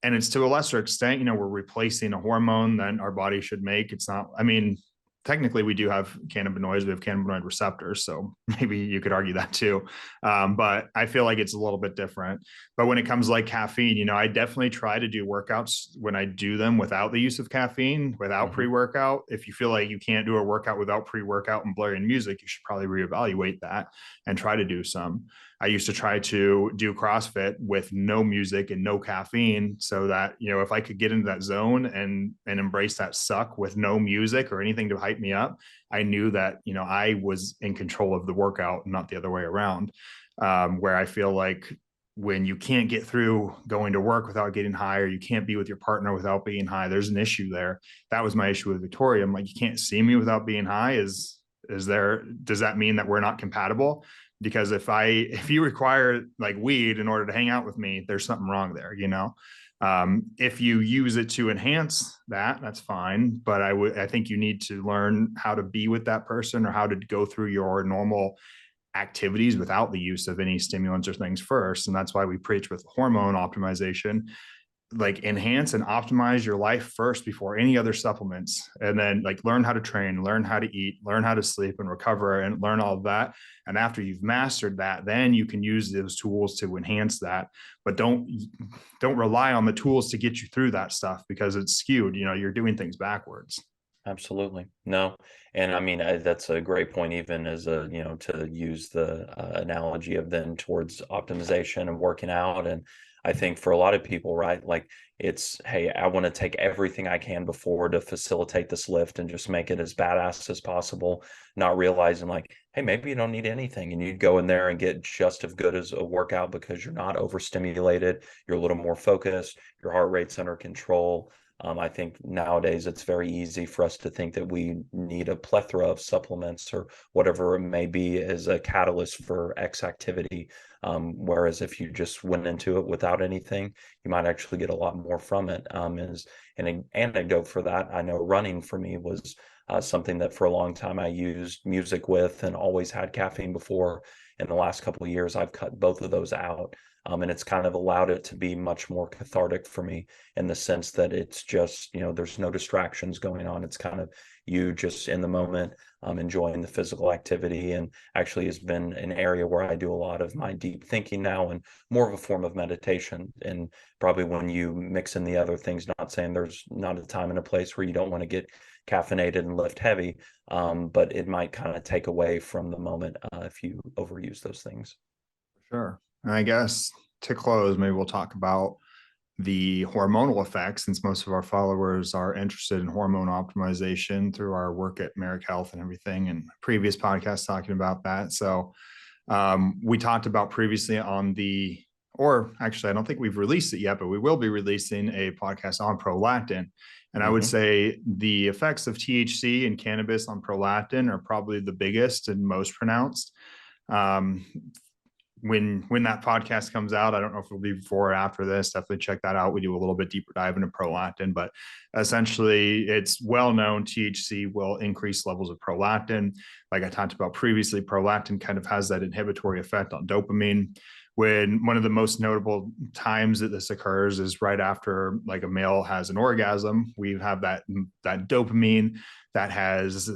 And it's to a lesser extent, you know, we're replacing a hormone that our body should make. It's not, I mean, technically we do have cannabinoids, we have cannabinoid receptors, so maybe you could argue that too. But I feel like it's a little bit different. But when it comes like caffeine, you know, I definitely try to do workouts when I do them without the use of caffeine, without
Hmm.
pre-workout. If you feel like you can't do a workout without pre-workout and blaring music, you should probably reevaluate that and try to do some. I used to try to do CrossFit with no music and no caffeine so that, you know, if I could get into that zone and embrace that suck with no music or anything to hype me up, I knew that, you know, I was in control of the workout, not the other way around. Where I feel like when you can't get through going to work without getting high, or you can't be with your partner without being high, there's an issue there. That was my issue with Victoria. I'm like, you can't see me without being high. Is there, does that mean that we're not compatible? Because if you require like weed in order to hang out with me, there's something wrong there, you know. If you use it to enhance that, that's fine, but I think you need to learn how to be with that person or how to go through your normal activities without the use of any stimulants or things first. And that's why we preach with hormone optimization, like enhance and optimize your life first before any other supplements, and then like learn how to train, learn how to eat, learn how to sleep and recover, and learn all of that. And after you've mastered that, then you can use those tools to enhance that. But don't rely on the tools to get you through that stuff, because it's skewed, you know, you're doing things backwards.
Absolutely. No. And I mean, that's a great point, even as a, to use the analogy of then towards optimization and working out. And I think for a lot of people, right, like it's, hey, I want to take everything I can before to facilitate this lift and just make it as badass as possible, not realizing like, hey, maybe you don't need anything and you go in there and get just as good as a workout because you're not overstimulated, you're a little more focused, your heart rate's under control. I think nowadays it's very easy for us to think that we need a plethora of supplements or whatever it may be as a catalyst for X activity. Whereas if you just went into it without anything, you might actually get a lot more from it. As an anecdote for that, I know running for me was something that for a long time I used music with and always had caffeine before. In the last couple of years, I've cut both of those out. And it's kind of allowed it to be much more cathartic for me in the sense that it's just, there's no distractions going on. It's kind of you just in the moment, enjoying the physical activity, and actually has been an area where I do a lot of my deep thinking now and more of a form of meditation. And probably when you mix in the other things, not saying there's not a time and a place where you don't want to get caffeinated and lift heavy, but it might kind of take away from the moment if you overuse those things.
Sure. And I guess to close, maybe we'll talk about the hormonal effects, since most of our followers are interested in hormone optimization through our work at Merrick Health and everything, and previous podcasts talking about that. So we talked about previously on the, or actually, I don't think we've released it yet, but we will be releasing a podcast on prolactin. And I would
Mm-hmm.
say the effects of THC and cannabis on prolactin are probably the biggest and most pronounced. Um, when that podcast comes out, I don't know if it'll be before or after this. Definitely check that out. We do a little bit deeper dive into prolactin, but essentially, it's well known THC will increase levels of prolactin. Like I talked about previously, prolactin kind of has that inhibitory effect on dopamine. When one of the most notable times that this occurs is right after like a male has an orgasm, we have that dopamine that has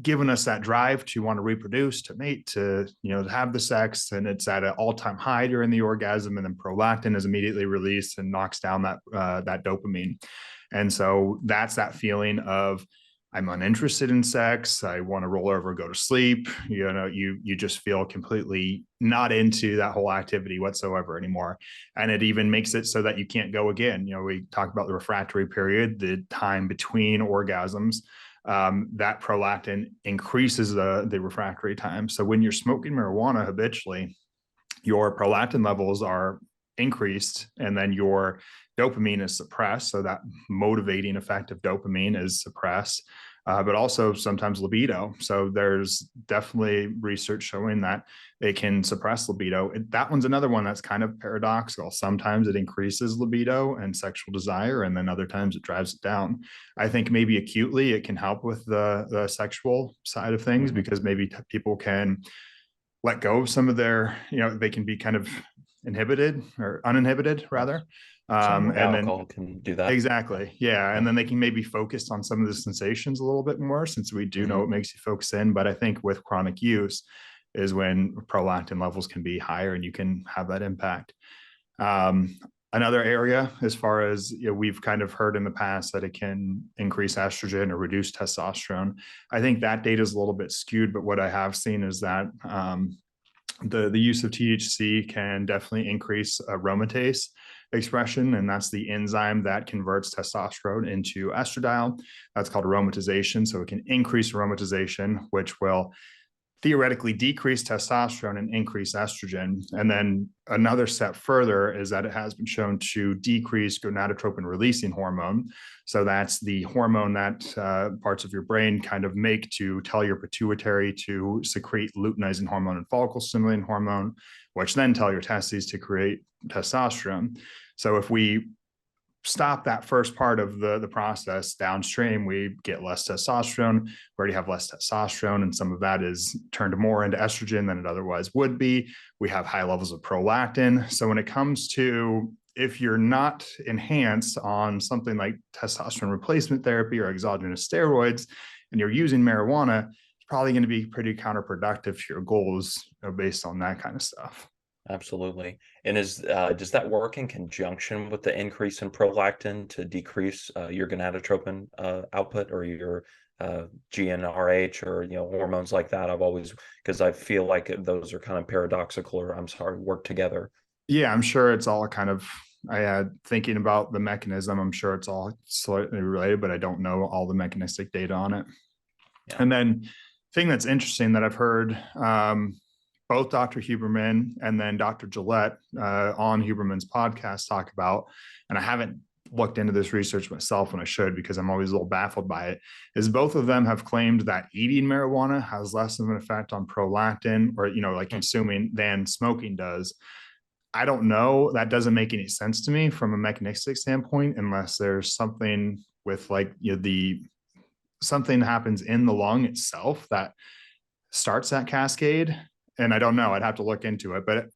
given us that drive to want to reproduce, to mate, to, to have the sex, and it's at an all-time high during the orgasm, and then prolactin is immediately released and knocks down that dopamine. And so that's that feeling of, I'm uninterested in sex, I want to roll over, go to sleep, you just feel completely not into that whole activity whatsoever anymore. And it even makes it so that you can't go again. We talk about the refractory period, the time between orgasms. That prolactin increases the refractory time. So when you're smoking marijuana habitually, your prolactin levels are increased, and then your dopamine is suppressed. So that motivating effect of dopamine is suppressed. but also sometimes libido. So there's definitely research showing that it can suppress libido. That one's another one that's kind of paradoxical. Sometimes it increases libido and sexual desire, and then other times it drives it down. I think maybe acutely it can help with the sexual side of things,
Mhm.
because maybe people can let go of some of their, they can be kind of inhibited or uninhibited
Yes.
rather.
Some with
And then
alcohol can do that. Yeah.
exactly. Yeah.
Yeah.
And then they can maybe focus on some of the sensations a little bit more, since we do know
Hmm.
it makes you focus in. But I think with chronic use is when prolactin levels can be higher and you can have that impact. Um, Another area, as far as we've kind of heard in the past that it can increase estrogen or reduce testosterone. I think that data is a little bit skewed, but what I have seen is that the use of THC can definitely increase aromatase expression, and that's the enzyme that converts testosterone into estradiol. That's called aromatization. So it can increase aromatization, which will theoretically decrease testosterone and increase estrogen. And then another step further is that it has been shown to decrease gonadotropin releasing hormone. So that's the hormone that parts of your brain kind of make to tell your pituitary to secrete luteinizing hormone and follicle stimulating hormone, which then tell your testes to create testosterone. So if we stop that first part of the process downstream, we get less testosterone. We already have less testosterone, and some of that is turned more into estrogen than it otherwise would be. We have high levels of prolactin. So when it comes to, if you're not enhanced on something like testosterone replacement therapy or exogenous steroids, and you're using marijuana, it's probably going to be pretty counterproductive to your goals, based on that kind of stuff.
Absolutely. And does that work in conjunction with the increase in prolactin to decrease your gonadotropin output, or your GnRH, or hormones like that? I've always, because I feel like those are kind of paradoxical, or I'm sorry, work together.
Yeah, I'm sure it's all kind of, I had thinking about the mechanism. I'm sure it's all slightly related, but I don't know all the mechanistic data on it.
Yeah.
And then thing that's interesting that I've heard, both Dr. Huberman and then Dr. Gillette on Huberman's podcast talk about, and I haven't looked into this research myself, and I should, because I'm always a little baffled by it, is both of them have claimed that eating marijuana has less of an effect on prolactin, or, like
Hmm.
consuming, than smoking does. I don't know. That doesn't make any sense to me from a mechanistic standpoint, unless there's something with, like, the something happens in the lung itself that starts that cascade. And I don't know. I'd have to look into it. But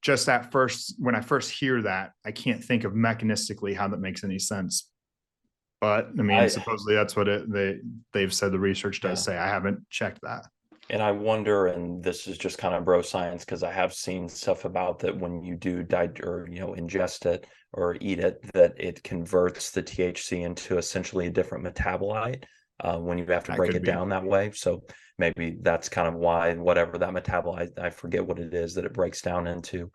just at first, when I first hear that, I can't think of mechanistically how that makes any sense. But I mean,
I
supposedly that's what they've said the research does
Yeah.
say. I haven't checked that.
And I wonder, and this is just kind of bro science, because I have seen stuff about that when you do or ingest it or eat it, that it converts the THC into essentially a different metabolite when you have to
That
break
could
it
be
down that way. So maybe that's kind of why whatever that metabolite, I forget what it is that it breaks down into,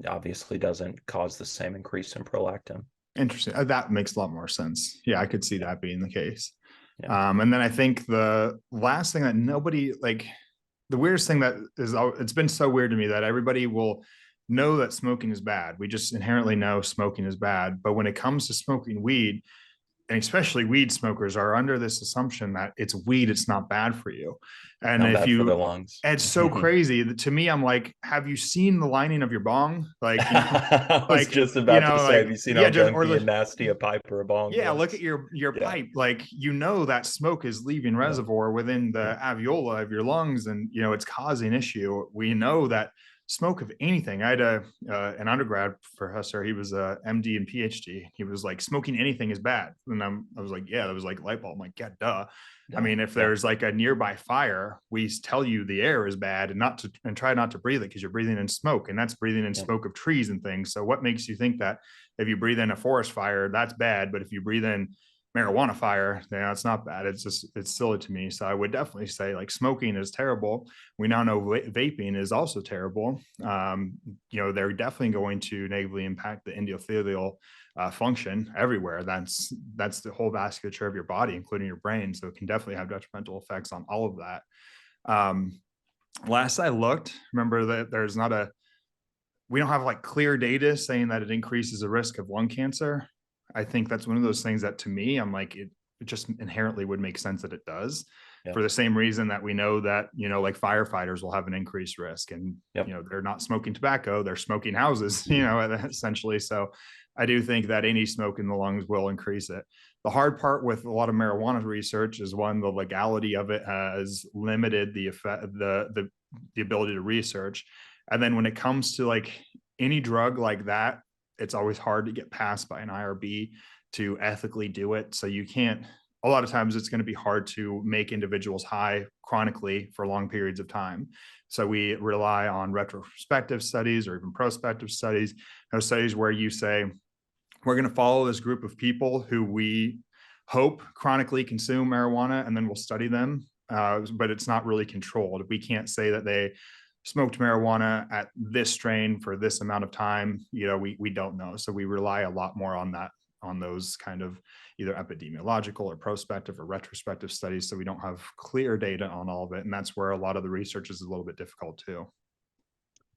obviously doesn't cause the same increase in prolactin.
interesting. That makes a lot more sense. Yeah, I could see
Yeah.
that being the case.
Yeah.
And then I think the last thing that nobody, like, the weirdest thing that is, it's been so weird to me that everybody will know that smoking is bad. We just inherently know smoking is bad. But when it comes to smoking weed, and especially weed smokers, are under this assumption that it's weed, it's not bad for you. And
Not
if
bad for
you,
their lungs.
it's so crazy that, to me, I'm like, have you seen the lining of your bong? Like,
I was
like,
just about to say, have you seen how
yeah, just, or
gunky and nasty a pipe or a bong
yeah, look at
looks?
your
Yeah.
pipe. Like, that smoke is leaving
Yeah.
reservoir within
Yeah.
the alveoli of your lungs, and it's causing issue. We know that smoke of anything. I had an undergrad professor. He was a MD and PhD. He was like, smoking anything is bad, and I was like, yeah, that was like light bulb. I'm like, yeah, duh. I
Yeah.
mean, if
Yeah.
there's like a nearby fire, we tell you the air is bad, and not to, and try not to breathe it, because you're breathing in smoke, and that's breathing in
Yeah.
smoke of trees and things. So what makes you think that if you breathe in a forest fire, that's bad, but if you breathe in marijuana fire, it's not bad. It's just, it's silly to me. So I would definitely say, like, smoking is terrible. We now know vaping is also terrible. They're definitely going to negatively impact the endothelial function everywhere. That's the whole vasculature of your body, including your brain. So it can definitely have detrimental effects on all of that. Last I looked, remember that we don't have like clear data saying that it increases the risk of lung cancer. I think that's one of those things that, to me, I'm like, it just inherently would make sense that it does,
Yep.
for the same reason that we know that, like firefighters will have an increased risk, and,
Yep.
they're not smoking tobacco, they're smoking houses, essentially. So I do think that any smoke in the lungs will increase it. The hard part with a lot of marijuana research is, one, the legality of it has limited the effect, the ability to research. And then when it comes to like any drug like that, it's always hard to get passed by an IRB to ethically do it. So you can't, a lot of times it's going to be hard to make individuals high chronically for long periods of time. So we rely on retrospective studies or even prospective studies, those studies where you say, we're going to follow this group of people who we hope chronically consume marijuana, and then we'll study them. But it's not really controlled. We can't say that they smoked marijuana at this strain for this amount of time. We don't know. So we rely a lot more on that, on those kind of either epidemiological or prospective or retrospective studies. So we don't have clear data on all of it. And that's where a lot of the research is a little bit difficult too.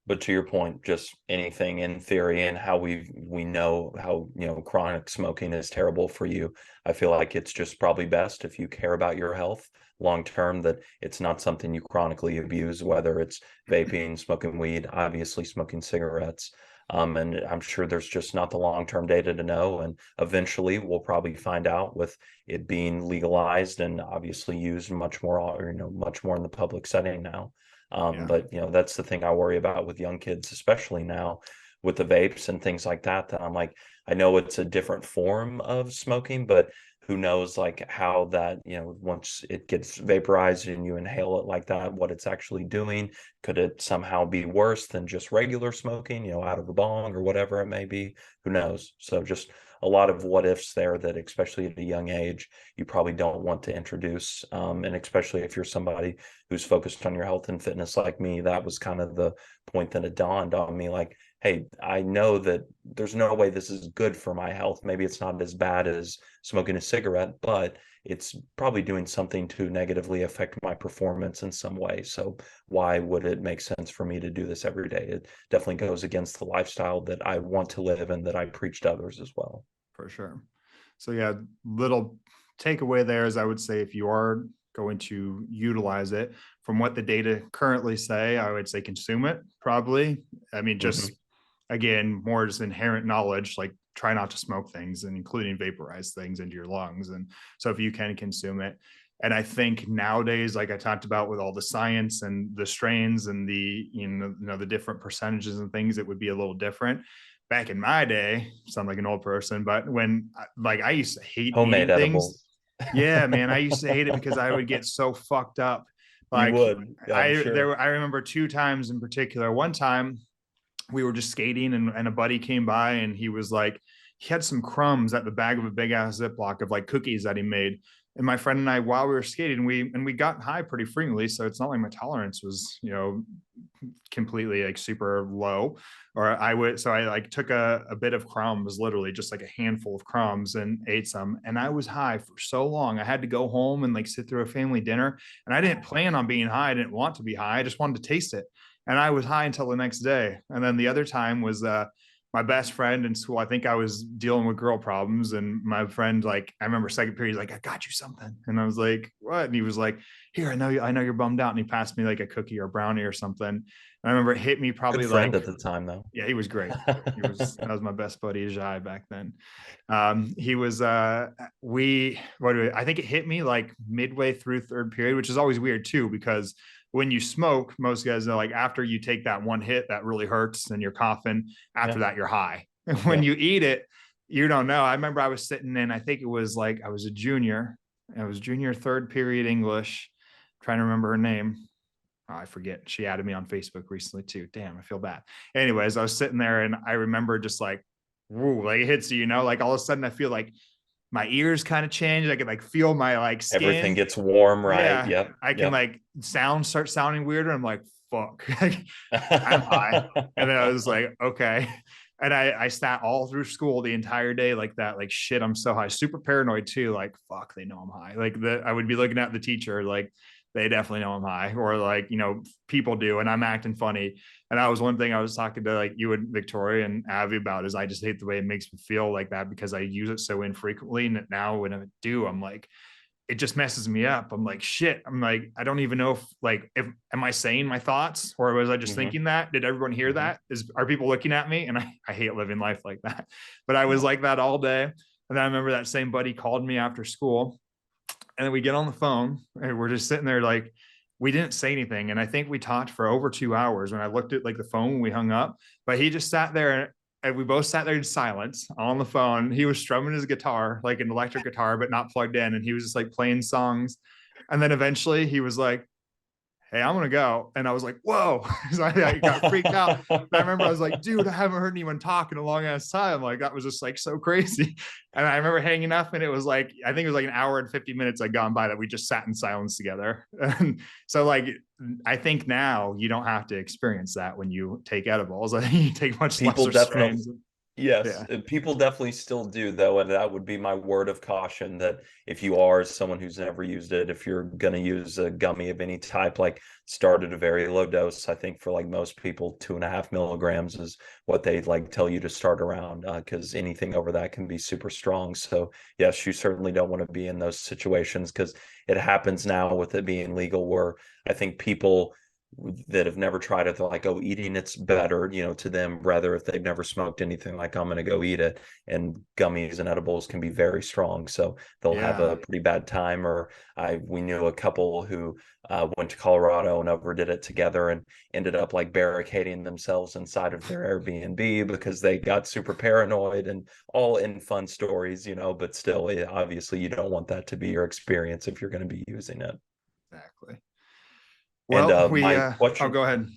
But to your point, just anything in theory and how we know how, chronic smoking is terrible for you. I feel like it's just probably best, if you care about your health long term, that it's not something you chronically abuse, whether it's vaping, smoking weed, obviously smoking cigarettes. And I'm sure there's just not the long-term data to know. And eventually we'll probably find out, with it being legalized and obviously used much more, or, much more in the public setting now.
Yeah.
But that's the thing I worry about with young kids, especially now with the vapes and things like that, that I'm like, I know it's a different form of smoking, but who knows like how that, once it gets vaporized and you inhale it like that, what it's actually doing. Could it somehow be worse than just regular smoking, out of a bong or whatever it may be? Who knows? So just a lot of what ifs there, that especially at a young age, you probably don't want to introduce. And especially if you're somebody who's focused on your health and fitness like me, that was kind of the point that it dawned on me, like, hey, I know that there's no way this is good for my health. Maybe it's not as bad as smoking a cigarette, but it's probably doing something to negatively affect my performance in some way. So why would it make sense for me to do this every day? It definitely goes against the lifestyle that I want to live and that I preach to others as well.
For sure. So yeah, little takeaway there is, I would say, if you are going to utilize it, from what the data currently say, I would say consume it probably. I mean,
Mhm.
just again, more just inherent knowledge, like try not to smoke things, and including vaporized things into your lungs. And so if you can consume it. And I think nowadays, like I talked about with all the science and the strains and the, the different percentages and things, it would be a little different. Back in my day, sound like an old person, but when, like, I used to hate
Homemade
eating things.
edibles.
Yeah, man, I used to hate it because I would get so fucked up.
You
Like,
would, I'm sure.
I remember two times in particular. One time we were just skating, and a buddy came by, and he was like, he had some crumbs at the back of a big ass Ziploc of like cookies that he made. And my friend and I, while we were skating, we got high pretty frequently. So it's not like my tolerance was, completely like super low. Or I like took a bit of crumbs, literally just like a handful of crumbs, and ate some. And I was high for so long. I had to go home and like sit through a family dinner. And I didn't plan on being high. I didn't want to be high. I just wanted to taste it. And I was high until the next day. And then the other time was my best friend in school. I think I was dealing with girl problems, and my friend, like, I remember second period, he's like, I got you something. And I was like, what? And he was like, here, I know you're bummed out. And he passed me like a cookie or a brownie or something. And I remember it hit me
Good
probably
friend
like,
at the time, though.
yeah, he was great. That was my best buddy, Jai, back then. He was, I think it hit me like midway through third period, which is always weird too, because when you smoke, most guys know, like, after you take that one hit that really hurts and you're coughing,
Yeah.
after that you're high. When
Yeah.
you eat it, you don't know. I remember I was sitting in, I think it was like, I was a junior. I was junior third period English. I'm trying to remember her name. Oh, I forget. She added me on Facebook recently too. Damn, I feel bad. Anyways, I was sitting there, and I remember just like, woo, like it hits you, like all of a sudden I feel like my ears kind of change. I can like feel my like
Everything
skin.
gets warm, right?
Yeah.
Yep.
I can
Yep.
like start sounding weirder. I'm like, fuck, I'm high. And then I was like, okay. And I sat all through school the entire day like that, like, shit, I'm so high, super paranoid too. Like, fuck, they know I'm high. Like, I would be looking at the teacher, like, they definitely know I'm high, or like, people do, and I'm acting funny. And that was one thing I was talking to like you and Victoria and Abby about, is I just hate the way it makes me feel like that, because I use it so infrequently. And now when I do, I'm like, it just messes me up. I'm like, shit. I'm like, I don't even know if am I saying my thoughts, or was I just
Hmm.
thinking that? Did everyone hear
Hmm.
that? Are people looking at me? And I hate living life like that. But I was
Yeah.
like that all day. And then I remember that same buddy called me after school, and then we get on the phone and we're just sitting there like, we didn't say anything. And I think we talked for over 2 hours. When I looked at like the phone when we hung up, but he just sat there, and we both sat there in silence on the phone. He was strumming his guitar, like an electric guitar, but not plugged in. And he was just like playing songs. And then eventually he was like, hey, I'm gonna go. And I was like, whoa. So I got freaked out. And I remember I was like, dude, I haven't heard anyone talk in a long ass time. Like, that was just like so crazy. And I remember hanging up, and it was like, I think it was like an hour and 50 minutes had gone by that we just sat in silence together. And so like, I think now you don't have to experience that when you take edibles. I think you take much
People
lesser
definitely,
strains.
yes,
Yeah.
people definitely still do though, and that would be my word of caution, that if you are someone who's never used it, if you're going to use a gummy of any type, like start at a very low dose. I think for like most people, 2.5 milligrams is what they like tell you to start around, because anything over that can be super strong. So yes, you certainly don't want to be in those situations, because it happens now with it being legal, where I think people that have never tried it, they're like, oh, eating it's better, to them, rather if they've never smoked anything, like I'm going to go eat it. And gummies and edibles can be very strong, so they'll have
Yeah.
a pretty bad time. Or we knew a couple who went to Colorado and overdid it together, and ended up like barricading themselves inside of their Airbnb because they got super paranoid, and all in fun stories, but still, obviously you don't want that to be your experience if you're going to be using it.
Exactly.
And
Well,
my
I'll
question,
go ahead.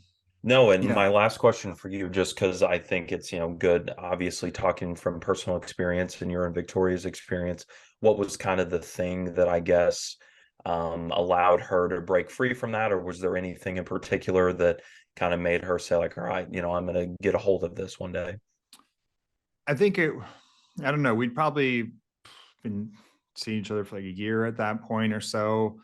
no, and
Yeah.
my last question for you, just because I think it's, good, obviously talking from personal experience and your and Victoria's experience, what was kind of the thing that I guess allowed her to break free from that? Or was there anything in particular that kind of made her say like, all right, I'm going to get a hold of this one day?
I think I don't know. We'd probably been seeing each other for like a year at that point or so.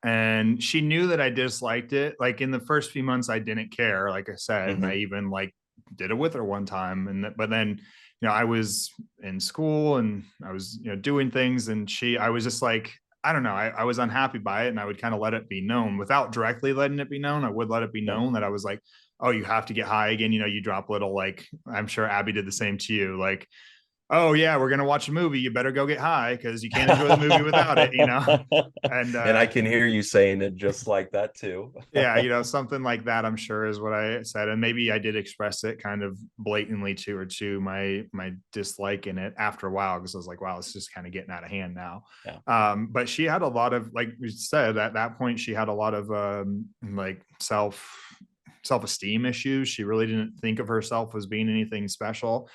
And she knew that I disliked it. Like in the first few months, I didn't care, like I said, and I
Hmm.
even like did it with her one time. But then, I was in school and I was, doing things, and I was just like, I don't know, I was unhappy by it, and I would kind of let it be known without directly letting it be known. I would let it be
Yeah.
known that I was like, oh, you have to get high again. You drop little, like, I'm sure Abby did the same to you, like, oh yeah, we're gonna watch a movie, you better go get high because you can't enjoy the movie without it. And
And I can hear you saying it just like that too.
yeah, something like that, I'm sure, is what I said. And maybe I did express it kind of blatantly to her too, my dislike in it after a while, because I was like, wow, it's just kind of getting out of hand now.
Yeah.
But she had a lot of, like we said, at that point, she had a lot of like self-esteem issues. She really didn't think of herself as being anything special.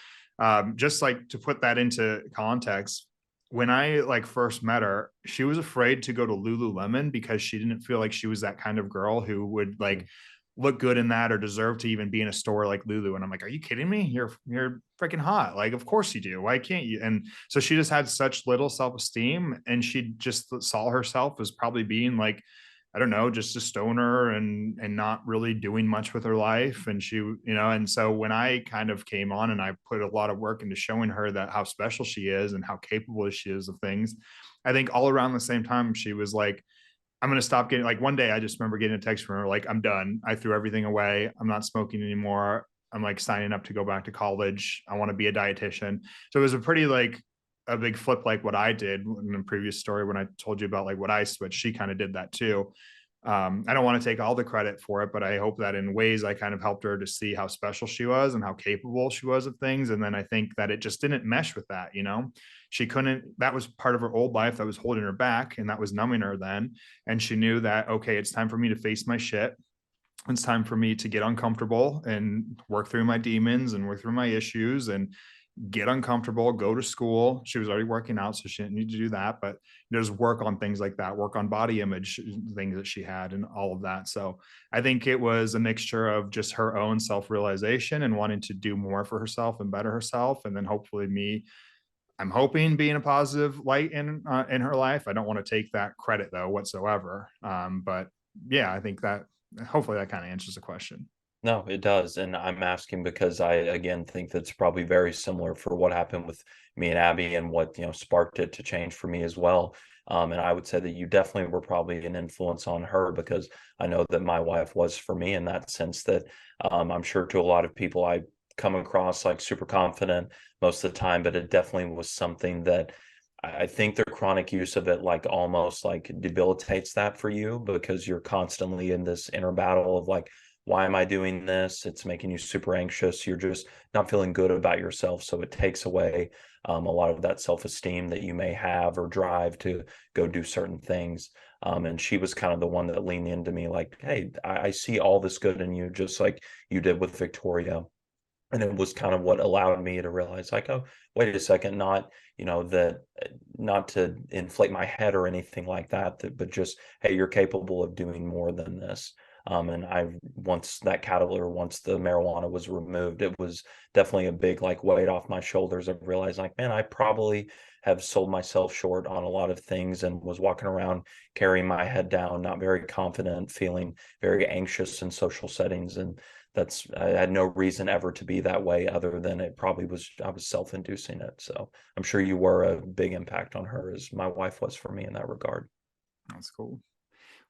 Just like to put that into context, when I like first met her, she was afraid to go to Lululemon because she didn't feel like she was that kind of girl who would like look good in that or deserve to even be in a store like Lulu. And I'm like, are you kidding me? You're freaking hot. Like, of course you do. Why can't you? And so she just had such little self-esteem, and she just saw herself as probably being like, I don't know, just a stoner and not really doing much with her life. And and so when I kind of came on and I put a lot of work into showing her that how special she is and how capable she is of things, I think all around the same time she was like, I'm gonna stop getting, like, one day I just remember getting a text from her like, I'm done. I threw everything away. I'm not smoking anymore. I'm like signing up to go back to college. I want to be a dietitian. So it was a pretty like a big flip, like what I did in the previous story when I told you about like what I switched. She kind of did that too. I don't want to take all the credit for it, but I hope that in ways I kind of helped her to see how special she was and how capable she was of things. And then I think that it just didn't mesh with that. She couldn't, that was part of her old life that was holding her back, and that was numbing her then. And she knew that, okay, it's time for me to face my shit. It's time for me to get uncomfortable and work through my demons and work through my issues and get uncomfortable, go to school. She was already working out, so she didn't need to do that, but there's work on things like that, work on body image things that she had and all of that. So I think it was a mixture of just her own self-realization and wanting to do more for herself and better herself. And then hopefully me I'm hoping being a positive light in her life. I don't want to take that credit though whatsoever. But yeah, I think that hopefully that kind of answers the question.
No, it does. And I'm asking because I, again, think that's probably very similar for what happened with me and Abby and what, sparked it to change for me as well. And I would say that you definitely were probably an influence on her because I know that my wife was for me in that sense that I'm sure to a lot of people I come across like super confident most of the time, but it definitely was something that I think the chronic use of it like almost like debilitates that for you because you're constantly in this inner battle of like, why am I doing this? It's making you super anxious. You're just not feeling good about yourself. So it takes away a lot of that self-esteem that you may have or drive to go do certain things. And she was kind of the one that leaned into me like, hey, I see all this good in you, just like you did with Victoria. And it was kind of what allowed me to realize like, oh, wait a second, not, that not to inflate my head or anything like that, but just, hey, you're capable of doing more than this. And once that catalyst, once the marijuana was removed, it was definitely a big like weight off my shoulders of realizing like, man, I probably have sold myself short on a lot of things and was walking around carrying my head down, not very confident, feeling very anxious in social settings. And I had no reason ever to be that way other than it probably was, I was self-inducing it. So I'm sure you were a big impact on her as my wife was for me in that regard.
That's cool.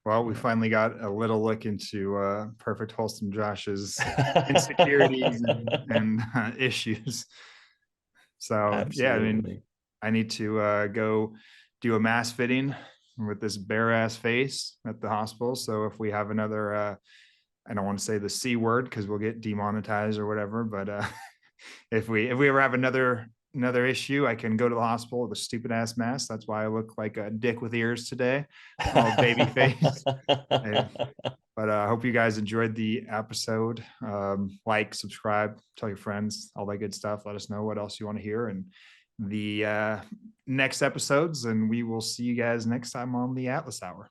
Well, we
Yeah.
finally got a little look into perfect wholesome Josh's insecurities and issues. So yeah, I mean,
Absolutely.
I need to go do a mass fitting with this bare ass face at the hospital. So if we have another, I don't want to say the C word because we'll get demonetized or whatever. But if we ever have another issue, I can go to the hospital with a stupid ass mask. That's why I look like a dick with ears today, all baby face. But I hope you guys enjoyed the episode. Like, subscribe, tell your friends, all that good stuff. Let us know what else you want to hear and the next episodes. And we will see you guys next time on the Atlas Hour.